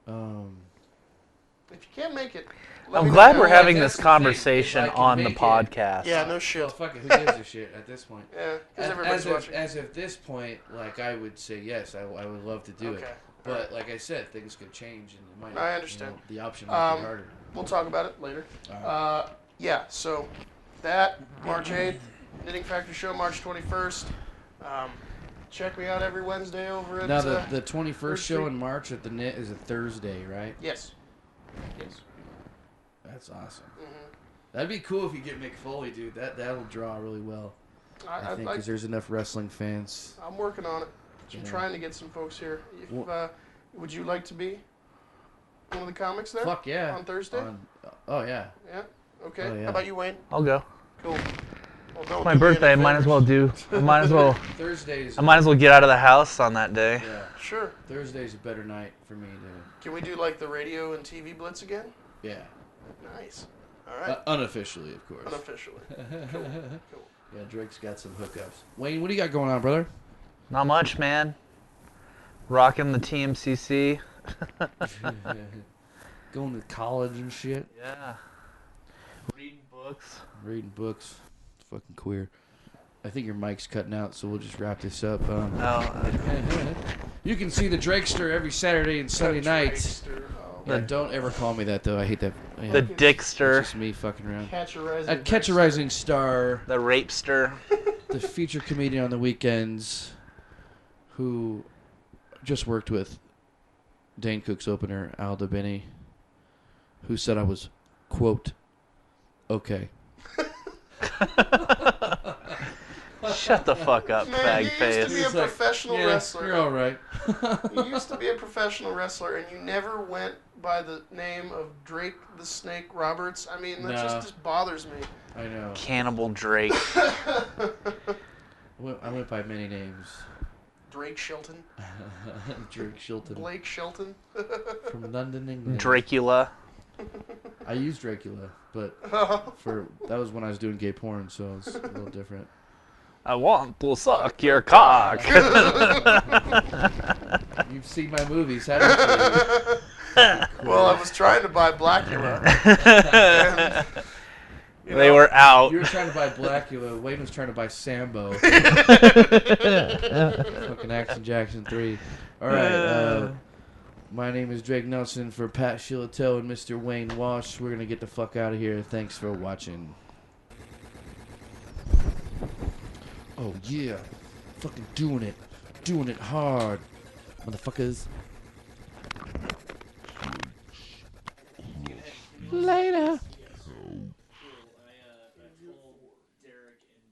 If you can't make it, let I'm me glad know. we're Well, having that's this the thing, conversation if I can on the make it- podcast. Yeah, no shit. Well, fuck it. Who gives a shit at this point? Yeah, because everybody's watching. As of this point, like I would say yes, I would love to do it. Okay. But like I said, things could change and it might. I understand. The option might be Um, harder. We'll talk about it later. Alright. Yeah, so that, March 8th, Knitting Factory Show, March 21st. Check me out every Wednesday over at... Now the 21st Third show Street. in March at the Knit is a Thursday, right? Yes. Yes. That's awesome. Mm-hmm. That'd be cool if you get Mick Foley, dude. That'll draw really well. I think because there's enough wrestling fans. I'm working on it. I'm Yeah. trying to get some folks here. If, Well- would you like to be one of the comics there? Fuck yeah. On Thursday? Oh yeah. Yeah? Okay. Oh, yeah. How about you, Wayne? I'll go. Cool. Well, don't My do me any birthday. I might as well favors. do. I might as well. Thursdays. I might as well get out of the house on that day. Yeah. Sure. Thursday's a better night for me to. Can we do like the radio and TV blitz again? Yeah. Nice. All right. Unofficially, of course. Unofficially. Cool. Yeah, Drake's got some hookups. Wayne, what do you got going on, brother? Not much, man. Rocking the TMCC. Going to college and shit. Yeah. Reading books. Reading books. It's fucking queer. I think your mic's cutting out, so we'll just wrap this up. You can see the Drakester every Saturday and Sunday nights. Yeah, don't ever call me that, though. I hate that. Yeah, The it's Dickster. just me fucking around. Catch a rising. At Catch a Rising Star, The Rapester. the feature comedian on the weekends, who just worked with Dane Cook's opener, Al Dabini, who said I was, quote, okay. Shut the fuck up, Man, fag you used to face. be a professional wrestler. You're all right. You used to be a professional wrestler, and you never went by the name of Drake the Snake Roberts. I mean, that No. just bothers me. I know. Cannibal Drake. I went by many names. Drake Shelton, Drake Shilton. Blake Shelton. From London, England. Dracula. I used Dracula, but that was when I was doing gay porn, so it's a little different. I want to suck your cock. You've seen my movies, haven't you? Well, I was trying to buy Blackula. And, They were out. You were trying to buy Blackula. Wayne was trying to buy Sambo. Fucking Action Jackson 3. All right. My name is Drake Nelson for Pat Shilatel and Mr. Wayne Walsh. We're going to get the fuck out of here. Thanks for watching. Oh, yeah. Fucking doing it. Doing it hard. Motherfuckers. Later.